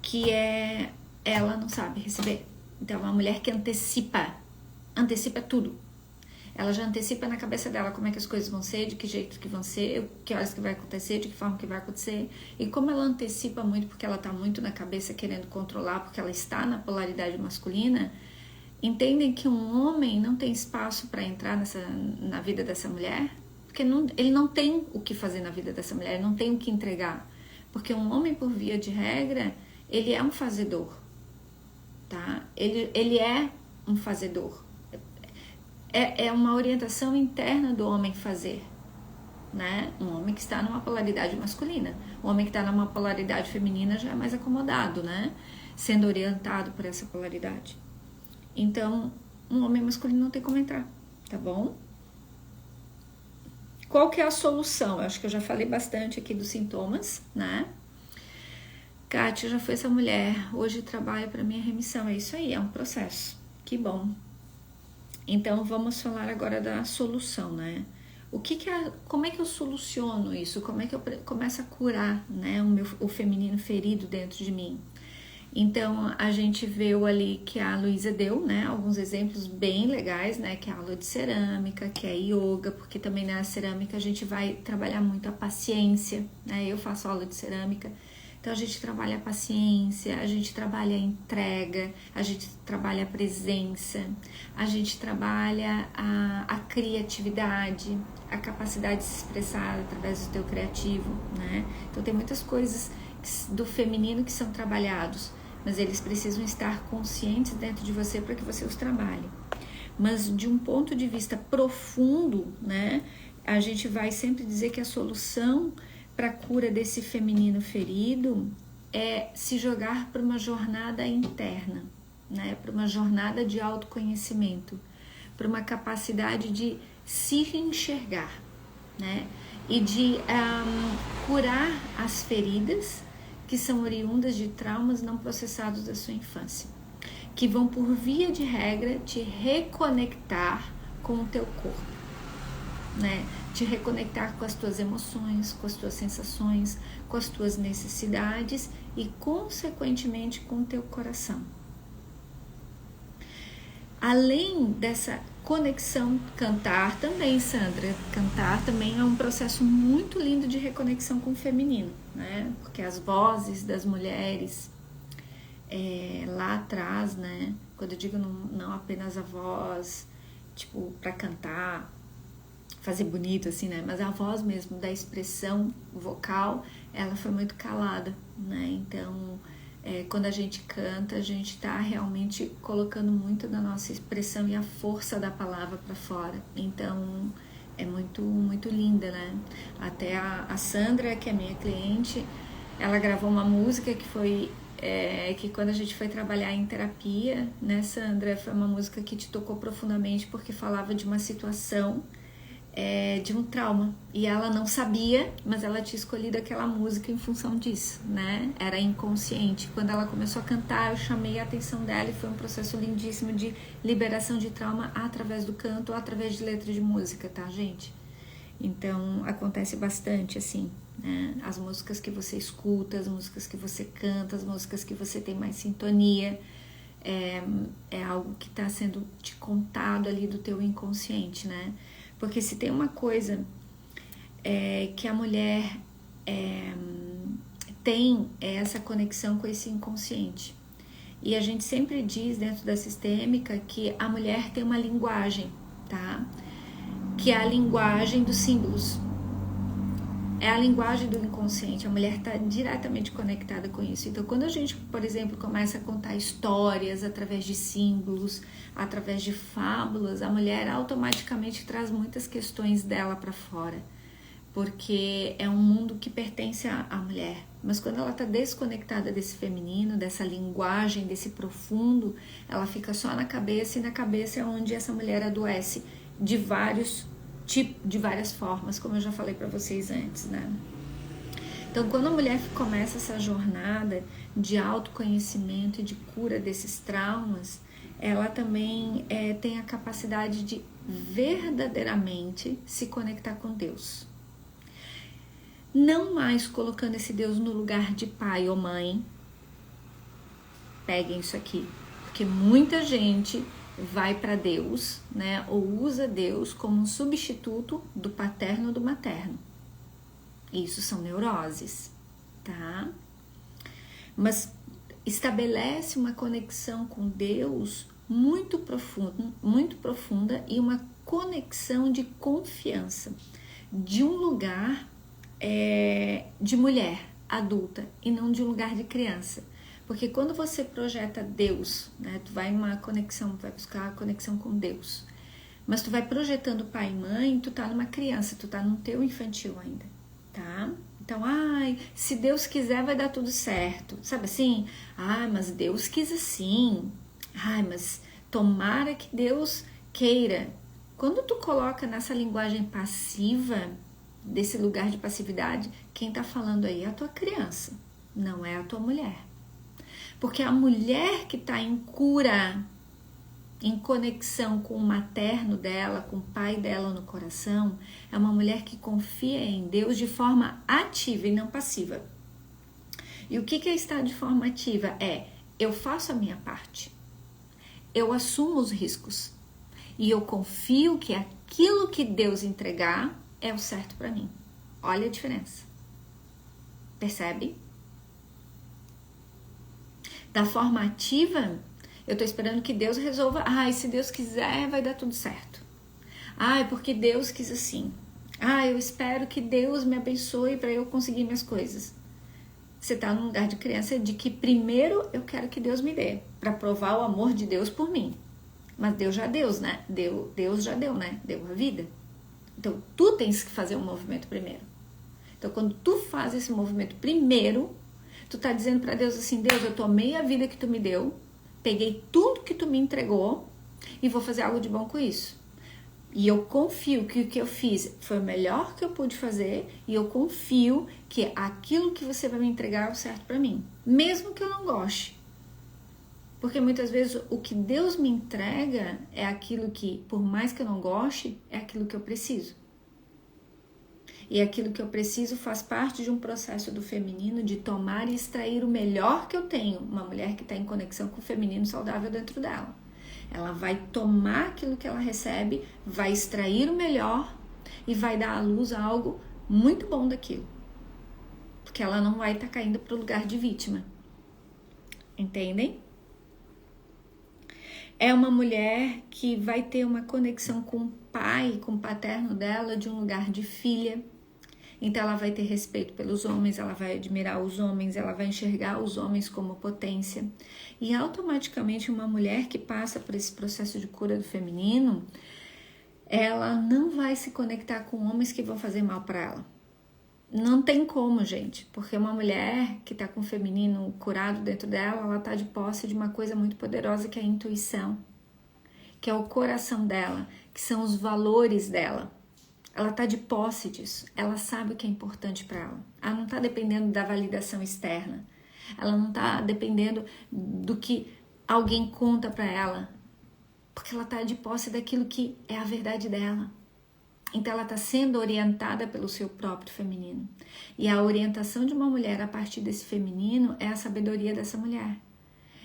que é, ela não sabe receber. Então, é uma mulher que antecipa tudo. Ela já antecipa na cabeça dela como é que as coisas vão ser, de que jeito que vão ser, que horas que vai acontecer, de que forma que vai acontecer. E como ela antecipa muito, porque ela tá muito na cabeça querendo controlar, porque ela está na polaridade masculina, entendem que um homem não tem espaço para entrar na vida dessa mulher, porque ele não tem o que fazer na vida dessa mulher, ele não tem o que entregar. Porque um homem, por via de regra, ele é um fazedor, tá? Ele é um fazedor. É uma orientação interna do homem fazer, né? Um homem que está numa polaridade masculina. Um homem que está numa polaridade feminina já é mais acomodado, né? Sendo orientado por essa polaridade. Então, um homem masculino não tem como entrar, tá bom? Qual que é a solução? Eu acho que eu já falei bastante aqui dos sintomas, né? Kátia, já foi essa mulher, hoje trabalha para minha remissão. É isso aí, é um processo. Que bom. Então, vamos falar agora da solução, né? Como é que eu soluciono isso? Como é que eu começo a curar, né, o feminino ferido dentro de mim? Então, a gente viu ali que a Luísa deu, né, alguns exemplos bem legais, né, que é a aula de cerâmica, que é yoga, porque também na cerâmica a gente vai trabalhar muito a paciência, né? Eu faço aula de cerâmica. Então, a gente trabalha a paciência, a gente trabalha a entrega, a gente trabalha a presença, a gente trabalha a criatividade, a capacidade de se expressar através do teu criativo, né? Então, tem muitas coisas do feminino que são trabalhados, mas eles precisam estar conscientes dentro de você para que você os trabalhe. Mas, de um ponto de vista profundo, né, a gente vai sempre dizer que a solução para a cura desse feminino ferido é se jogar para uma jornada interna, né? Para uma jornada de autoconhecimento, para uma capacidade de se enxergar, né? E de curar as feridas que são oriundas de traumas não processados da sua infância, que vão, por via de regra, te reconectar com o teu corpo, né? Te reconectar com as tuas emoções, com as tuas sensações, com as tuas necessidades e, consequentemente, com o teu coração. Além dessa conexão, cantar também, Sandra, cantar também é um processo muito lindo de reconexão com o feminino, né? Porque as vozes das mulheres lá atrás, né? Quando eu digo não apenas a voz, tipo, para cantar, fazer bonito assim, né? Mas a voz mesmo da expressão vocal, ela foi muito calada, né? Então, quando a gente canta, a gente tá realmente colocando muito da nossa expressão e a força da palavra para fora. Então, é muito, muito linda, né? Até a Sandra, que é minha cliente, ela gravou uma música que foi... que quando a gente foi trabalhar em terapia, né, Sandra, foi uma música que te tocou profundamente porque falava de uma situação, de um trauma, e ela não sabia, mas ela tinha escolhido aquela música em função disso, né, era inconsciente. Quando ela começou a cantar, eu chamei a atenção dela e foi um processo lindíssimo de liberação de trauma através do canto ou através de letra de música, tá, gente? Então, acontece bastante, assim, né? As músicas que você escuta, as músicas que você canta, as músicas que você tem mais sintonia, é algo que está sendo te contado ali do teu inconsciente, né? Porque se tem uma coisa que a mulher tem, é essa conexão com esse inconsciente. E a gente sempre diz dentro da sistêmica que a mulher tem uma linguagem, tá? Que é a linguagem dos símbolos. É a linguagem do inconsciente, a mulher está diretamente conectada com isso. Então, quando a gente, por exemplo, começa a contar histórias através de símbolos, através de fábulas, a mulher automaticamente traz muitas questões dela para fora, porque é um mundo que pertence à mulher. Mas quando ela está desconectada desse feminino, dessa linguagem, desse profundo, ela fica só na cabeça, e na cabeça é onde essa mulher adoece de várias formas, como eu já falei para vocês antes, né? Então, quando a mulher começa essa jornada de autoconhecimento e de cura desses traumas, ela também tem a capacidade de verdadeiramente se conectar com Deus. Não mais colocando esse Deus no lugar de pai ou mãe. Peguem isso aqui, porque muita gente vai para Deus, né, ou usa Deus como um substituto do paterno ou do materno. Isso são neuroses, tá? Mas estabelece uma conexão com Deus muito profunda e uma conexão de confiança, de um lugar de mulher adulta e não de um lugar de criança. Porque quando você projeta Deus, né, tu vai uma conexão, vai buscar a conexão com Deus, mas tu vai projetando pai e mãe, tu tá numa criança, tu tá num teu infantil ainda, tá? Então, se Deus quiser vai dar tudo certo, sabe assim? Mas Deus quis assim, mas tomara que Deus queira. Quando tu coloca nessa linguagem passiva, desse lugar de passividade, quem tá falando aí é a tua criança, não é a tua mulher. Porque a mulher que está em cura, em conexão com o materno dela, com o pai dela no coração, é uma mulher que confia em Deus de forma ativa e não passiva. E o que é estar de forma ativa? Eu faço a minha parte, eu assumo os riscos e eu confio que aquilo que Deus entregar é o certo para mim. Olha a diferença. Percebe? Da forma ativa, eu tô esperando que Deus resolva. Se Deus quiser, vai dar tudo certo. Porque Deus quis assim. Eu espero que Deus me abençoe para eu conseguir minhas coisas. Você tá num lugar de criança de que primeiro eu quero que Deus me dê, para provar o amor de Deus por mim. Mas Deus já deu, né? Deus já deu, né? Deu a vida. Então, tu tens que fazer um movimento primeiro. Então, quando tu faz esse movimento primeiro, tu tá dizendo para Deus assim: Deus, eu tomei a vida que tu me deu, peguei tudo que tu me entregou e vou fazer algo de bom com isso. E eu confio que o que eu fiz foi o melhor que eu pude fazer e eu confio que aquilo que você vai me entregar é o certo para mim, mesmo que eu não goste. Porque muitas vezes o que Deus me entrega é aquilo que, por mais que eu não goste, é aquilo que eu preciso. E aquilo que eu preciso faz parte de um processo do feminino de tomar e extrair o melhor que eu tenho. Uma mulher que está em conexão com o feminino saudável dentro dela. Ela vai tomar aquilo que ela recebe, vai extrair o melhor e vai dar à luz algo muito bom daquilo. Porque ela não vai estar caindo para o lugar de vítima. Entendem? É uma mulher que vai ter uma conexão com o pai, com o paterno dela, de um lugar de filha. Então ela vai ter respeito pelos homens, ela vai admirar os homens, ela vai enxergar os homens como potência. E automaticamente uma mulher que passa por esse processo de cura do feminino, ela não vai se conectar com homens que vão fazer mal para ela. Não tem como, gente, porque uma mulher que tá com o feminino curado dentro dela, ela tá de posse de uma coisa muito poderosa que é a intuição, que é o coração dela, que são os valores dela. Ela tá de posse disso, ela sabe o que é importante para ela. Ela não tá dependendo da validação externa, ela não tá dependendo do que alguém conta para ela, porque ela tá de posse daquilo que é a verdade dela. Então ela está sendo orientada pelo seu próprio feminino. E a orientação de uma mulher a partir desse feminino é a sabedoria dessa mulher.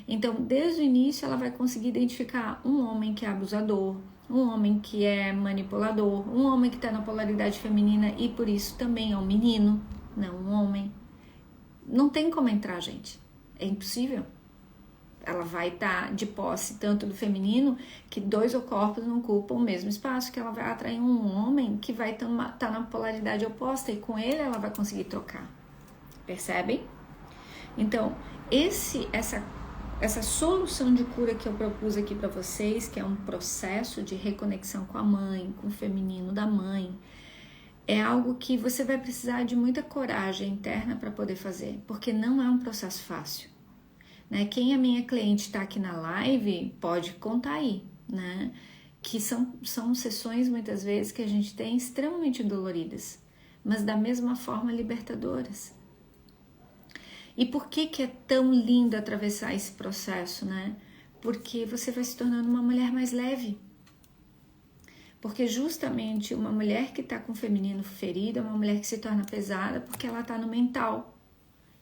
Então, desde o início, ela vai conseguir identificar um homem que é abusador, um homem que é manipulador, um homem que está na polaridade feminina e por isso também é um menino, não um homem. Não tem como entrar, gente. É impossível. Ela vai estar de posse tanto do feminino, que dois corpos não ocupam o mesmo espaço, que ela vai atrair um homem que vai estar na polaridade oposta e com ele ela vai conseguir trocar. Percebem? Então, essa solução de cura que eu propus aqui para vocês, que é um processo de reconexão com a mãe, com o feminino da mãe, é algo que você vai precisar de muita coragem interna para poder fazer, porque não é um processo fácil. Né? Quem é minha cliente está aqui na live pode contar aí, né? Que são sessões muitas vezes que a gente tem extremamente doloridas, mas da mesma forma libertadoras. E por que é tão lindo atravessar esse processo, né? Porque você vai se tornando uma mulher mais leve. Porque justamente uma mulher que está com o feminino ferido é uma mulher que se torna pesada porque ela está no mental.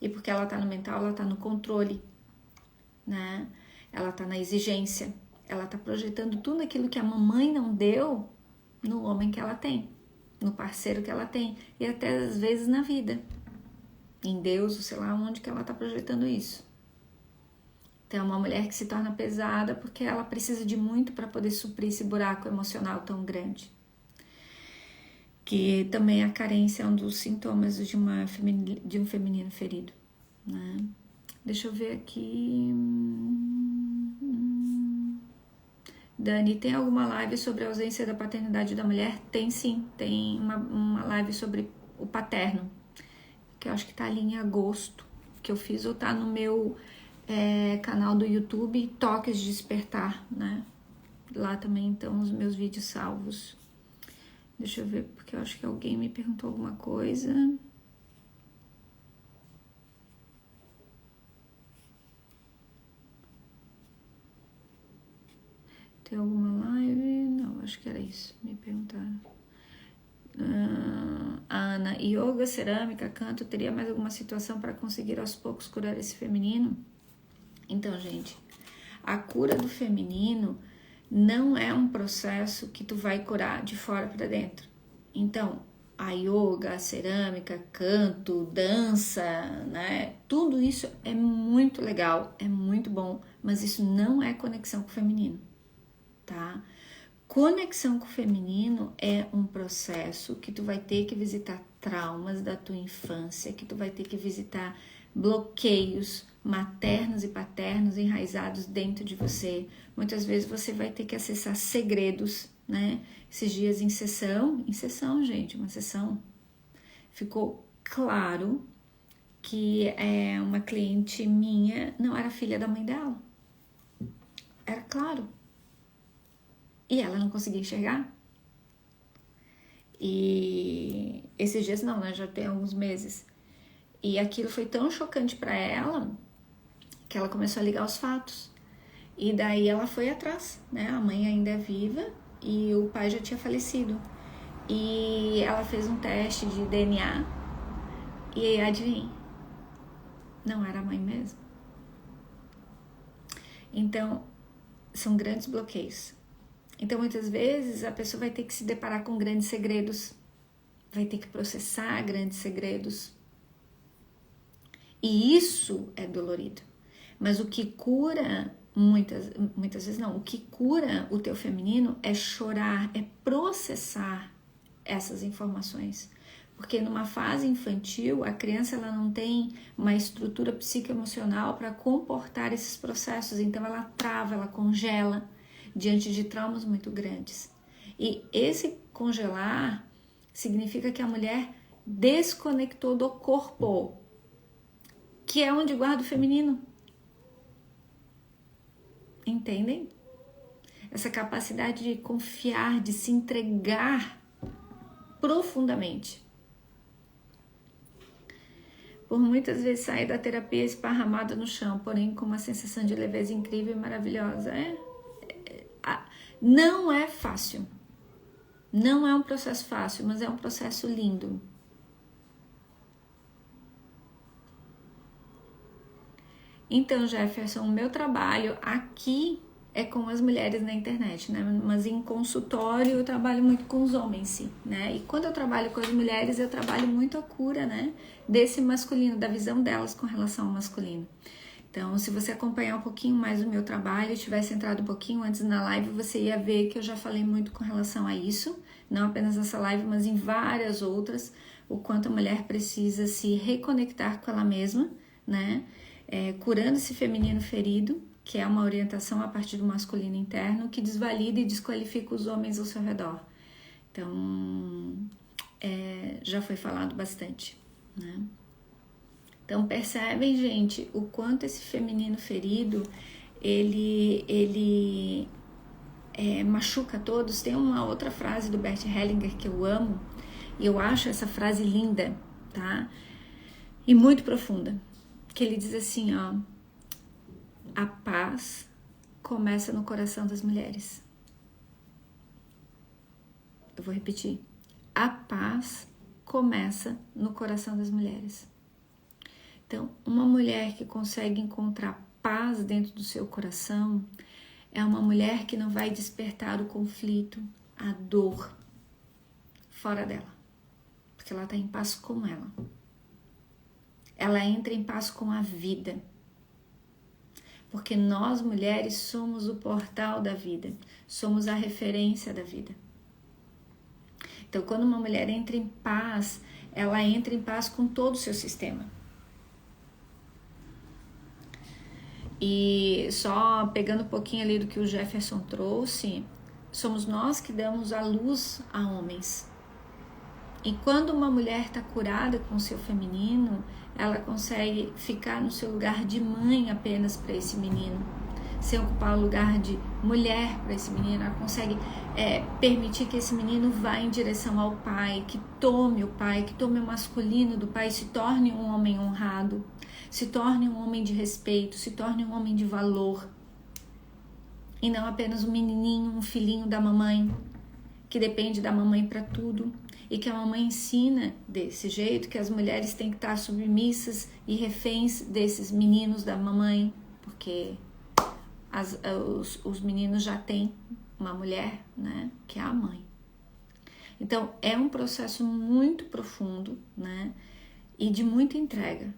E porque ela está no mental, ela está no controle. Né? Ela tá na exigência, ela tá projetando tudo aquilo que a mamãe não deu no homem que ela tem, no parceiro que ela tem e até às vezes na vida, em Deus, sei lá onde que ela tá projetando isso. Então é uma mulher que se torna pesada porque ela precisa de muito para poder suprir esse buraco emocional tão grande. Que também a carência é um dos sintomas de um feminino ferido, né? Deixa eu ver aqui. Dani, tem alguma live sobre a ausência da paternidade da mulher? Tem sim, tem uma live sobre o paterno, que eu acho que tá ali em agosto, que eu fiz, ou tá no meu canal do YouTube, Toques de Despertar, né? Lá também estão os meus vídeos salvos. Deixa eu ver, porque eu acho que alguém me perguntou alguma coisa. Tem alguma live? Não, acho que era isso. Me perguntaram. Ana, yoga, cerâmica, canto, teria mais alguma situação para conseguir aos poucos curar esse feminino? Então, gente, a cura do feminino não é um processo que tu vai curar de fora para dentro. Então, a yoga, a cerâmica, canto, dança, né? Tudo isso é muito legal, é muito bom, mas isso não é conexão com o feminino. Tá? Conexão com o feminino é um processo que tu vai ter que visitar traumas da tua infância, que tu vai ter que visitar bloqueios maternos e paternos enraizados dentro de você. Muitas vezes você vai ter que acessar segredos, né? Esses dias em sessão, gente, uma sessão, ficou claro que uma cliente minha não era filha da mãe dela. Era claro. E ela não conseguia enxergar. E esses dias não, né? Já tem alguns meses. E aquilo foi tão chocante para ela que ela começou a ligar os fatos. E daí ela foi atrás, né? A mãe ainda é viva e o pai já tinha falecido. E ela fez um teste de DNA e adivinha? Não era a mãe mesmo. Então, são grandes bloqueios. Então, muitas vezes, a pessoa vai ter que se deparar com grandes segredos, vai ter que processar grandes segredos. E isso é dolorido. Mas o que cura Muitas vezes não. O que cura o teu feminino é chorar, é processar essas informações. Porque numa fase infantil, a criança ela não tem uma estrutura psicoemocional para comportar esses processos. Então ela trava, ela congela diante de traumas muito grandes. E esse congelar significa que a mulher desconectou do corpo, que é onde guarda o feminino. Entendem? Essa capacidade de confiar, de se entregar profundamente. Por muitas vezes sair da terapia esparramada no chão, porém com uma sensação de leveza incrível e maravilhosa. Não é fácil. Não é um processo fácil, mas é um processo lindo. Então, Jefferson, o meu trabalho aqui é com as mulheres na internet, né? Mas em consultório eu trabalho muito com os homens, sim, né? E quando eu trabalho com as mulheres, eu trabalho muito a cura, né? Desse masculino, da visão delas com relação ao masculino. Então, se você acompanhar um pouquinho mais o meu trabalho, tivesse entrado um pouquinho antes na live, você ia ver que eu já falei muito com relação a isso, não apenas nessa live, mas em várias outras, o quanto a mulher precisa se reconectar com ela mesma, né? Curando esse feminino ferido, que é uma orientação a partir do masculino interno, que desvalida e desqualifica os homens ao seu redor. Então, já foi falado bastante, né? Então, percebem, gente, o quanto esse feminino ferido, ele machuca todos. Tem uma outra frase do Bert Hellinger que eu amo, e eu acho essa frase linda, tá? E muito profunda, que ele diz assim, ó: a paz começa no coração das mulheres. Eu vou repetir. A paz começa no coração das mulheres. Então, uma mulher que consegue encontrar paz dentro do seu coração é uma mulher que não vai despertar o conflito, a dor fora dela, porque ela está em paz com ela. Ela entra em paz com a vida, porque nós mulheres somos o portal da vida, somos a referência da vida. Então, quando uma mulher entra em paz, ela entra em paz com todo o seu sistema. E só pegando um pouquinho ali do que o Jefferson trouxe, somos nós que damos a luz a homens. E quando uma mulher está curada com o seu feminino, ela consegue ficar no seu lugar de mãe apenas para esse menino, sem ocupar o lugar de mulher para esse menino. Ela consegue permitir que esse menino vá em direção ao pai, que tome o pai, que tome o masculino do pai, se torne um homem honrado, se torne um homem de respeito, se torne um homem de valor, e não apenas um menininho, um filhinho da mamãe, que depende da mamãe para tudo, e que a mamãe ensina desse jeito, que as mulheres têm que estar submissas e reféns desses meninos da mamãe, porque os meninos já têm uma mulher, né, que é a mãe. Então, é um processo muito profundo, né, e de muita entrega,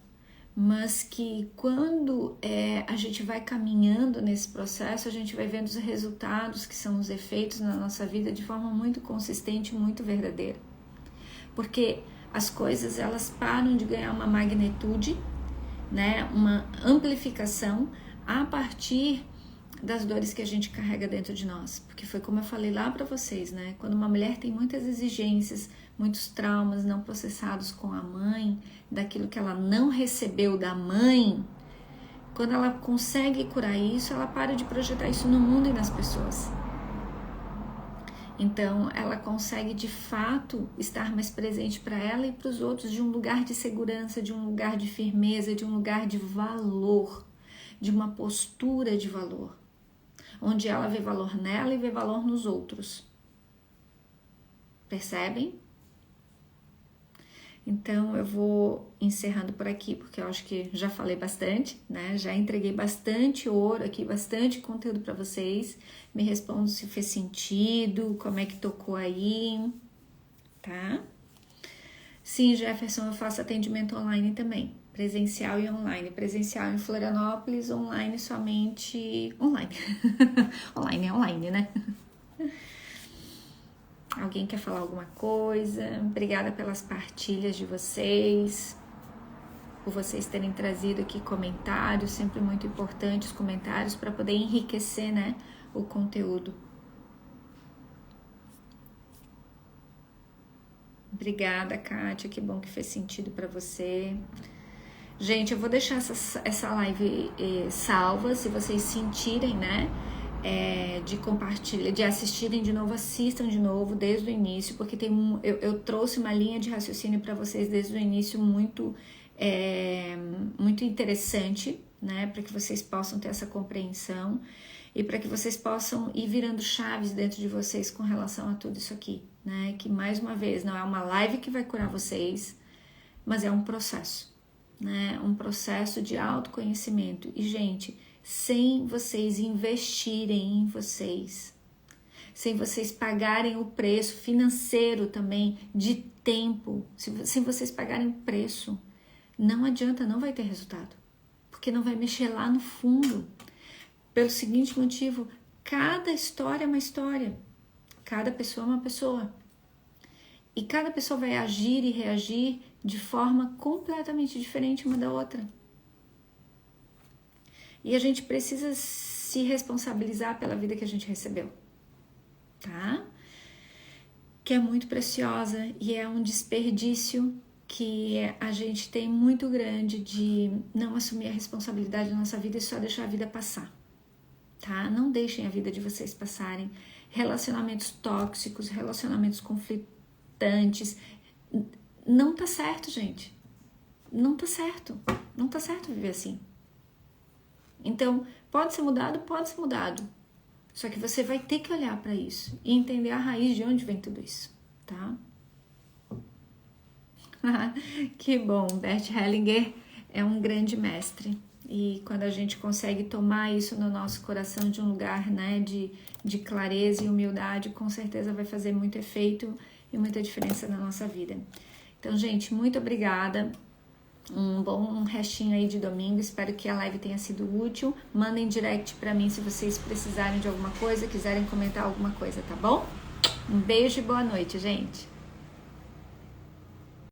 mas que quando a gente vai caminhando nesse processo, a gente vai vendo os resultados, que são os efeitos na nossa vida, de forma muito consistente, muito verdadeira. Porque as coisas, elas param de ganhar uma magnitude, né, uma amplificação a partir das dores que a gente carrega dentro de nós. Porque foi como eu falei lá para vocês, né, quando uma mulher tem muitas exigências, muitos traumas não processados com a mãe, daquilo que ela não recebeu da mãe, quando ela consegue curar isso, ela para de projetar isso no mundo e nas pessoas. Então, ela consegue de fato estar mais presente para ela e para os outros, de um lugar de segurança, de um lugar de firmeza, de um lugar de valor, de uma postura de valor, onde ela vê valor nela e vê valor nos outros. Percebem? Então, eu vou encerrando por aqui, porque eu acho que já falei bastante, né? Já entreguei bastante ouro aqui, bastante conteúdo para vocês. Me respondam se fez sentido, como é que tocou aí, tá? Sim, Jefferson, eu faço atendimento online também, Presencial e online. Presencial em Florianópolis, online somente... Online. Online é online, né? Alguém quer falar alguma coisa? Obrigada pelas partilhas de vocês, por vocês terem trazido aqui comentários, sempre muito importantes os comentários para poder enriquecer, né, o conteúdo. Obrigada, Kátia, que bom que fez sentido para você. Gente, eu vou deixar essa live salva, se vocês sentirem, né, de compartilhar, de assistirem de novo, assistam de novo desde o início, porque eu trouxe uma linha de raciocínio para vocês desde o início muito interessante, né, para que vocês possam ter essa compreensão e para que vocês possam ir virando chaves dentro de vocês com relação a tudo isso aqui, né, que mais uma vez não é uma live que vai curar vocês, mas é um processo, né, um processo de autoconhecimento. E gente, sem vocês investirem em vocês, sem vocês pagarem o preço financeiro também, de tempo, sem vocês pagarem o preço, não adianta, não vai ter resultado, porque não vai mexer lá no fundo, pelo seguinte motivo: cada história é uma história, cada pessoa é uma pessoa, e cada pessoa vai agir e reagir de forma completamente diferente uma da outra. E a gente precisa se responsabilizar pela vida que a gente recebeu, tá? Que é muito preciosa e é um desperdício que a gente tem muito grande de não assumir a responsabilidade da nossa vida e só deixar a vida passar, tá? Não deixem a vida de vocês passarem. Relacionamentos tóxicos, relacionamentos conflitantes, não tá certo, gente. Não tá certo. Não tá certo viver assim. Então, pode ser mudado? Pode ser mudado. Só que você vai ter que olhar para isso e entender a raiz de onde vem tudo isso, tá? Que bom, Bert Hellinger é um grande mestre. E quando a gente consegue tomar isso no nosso coração de um lugar, né, de clareza e humildade, com certeza vai fazer muito efeito e muita diferença na nossa vida. Então, gente, muito obrigada. Um bom restinho aí de domingo, espero que a live tenha sido útil. Mandem direct pra mim se vocês precisarem de alguma coisa, quiserem comentar alguma coisa, tá bom? Um beijo e boa noite, gente!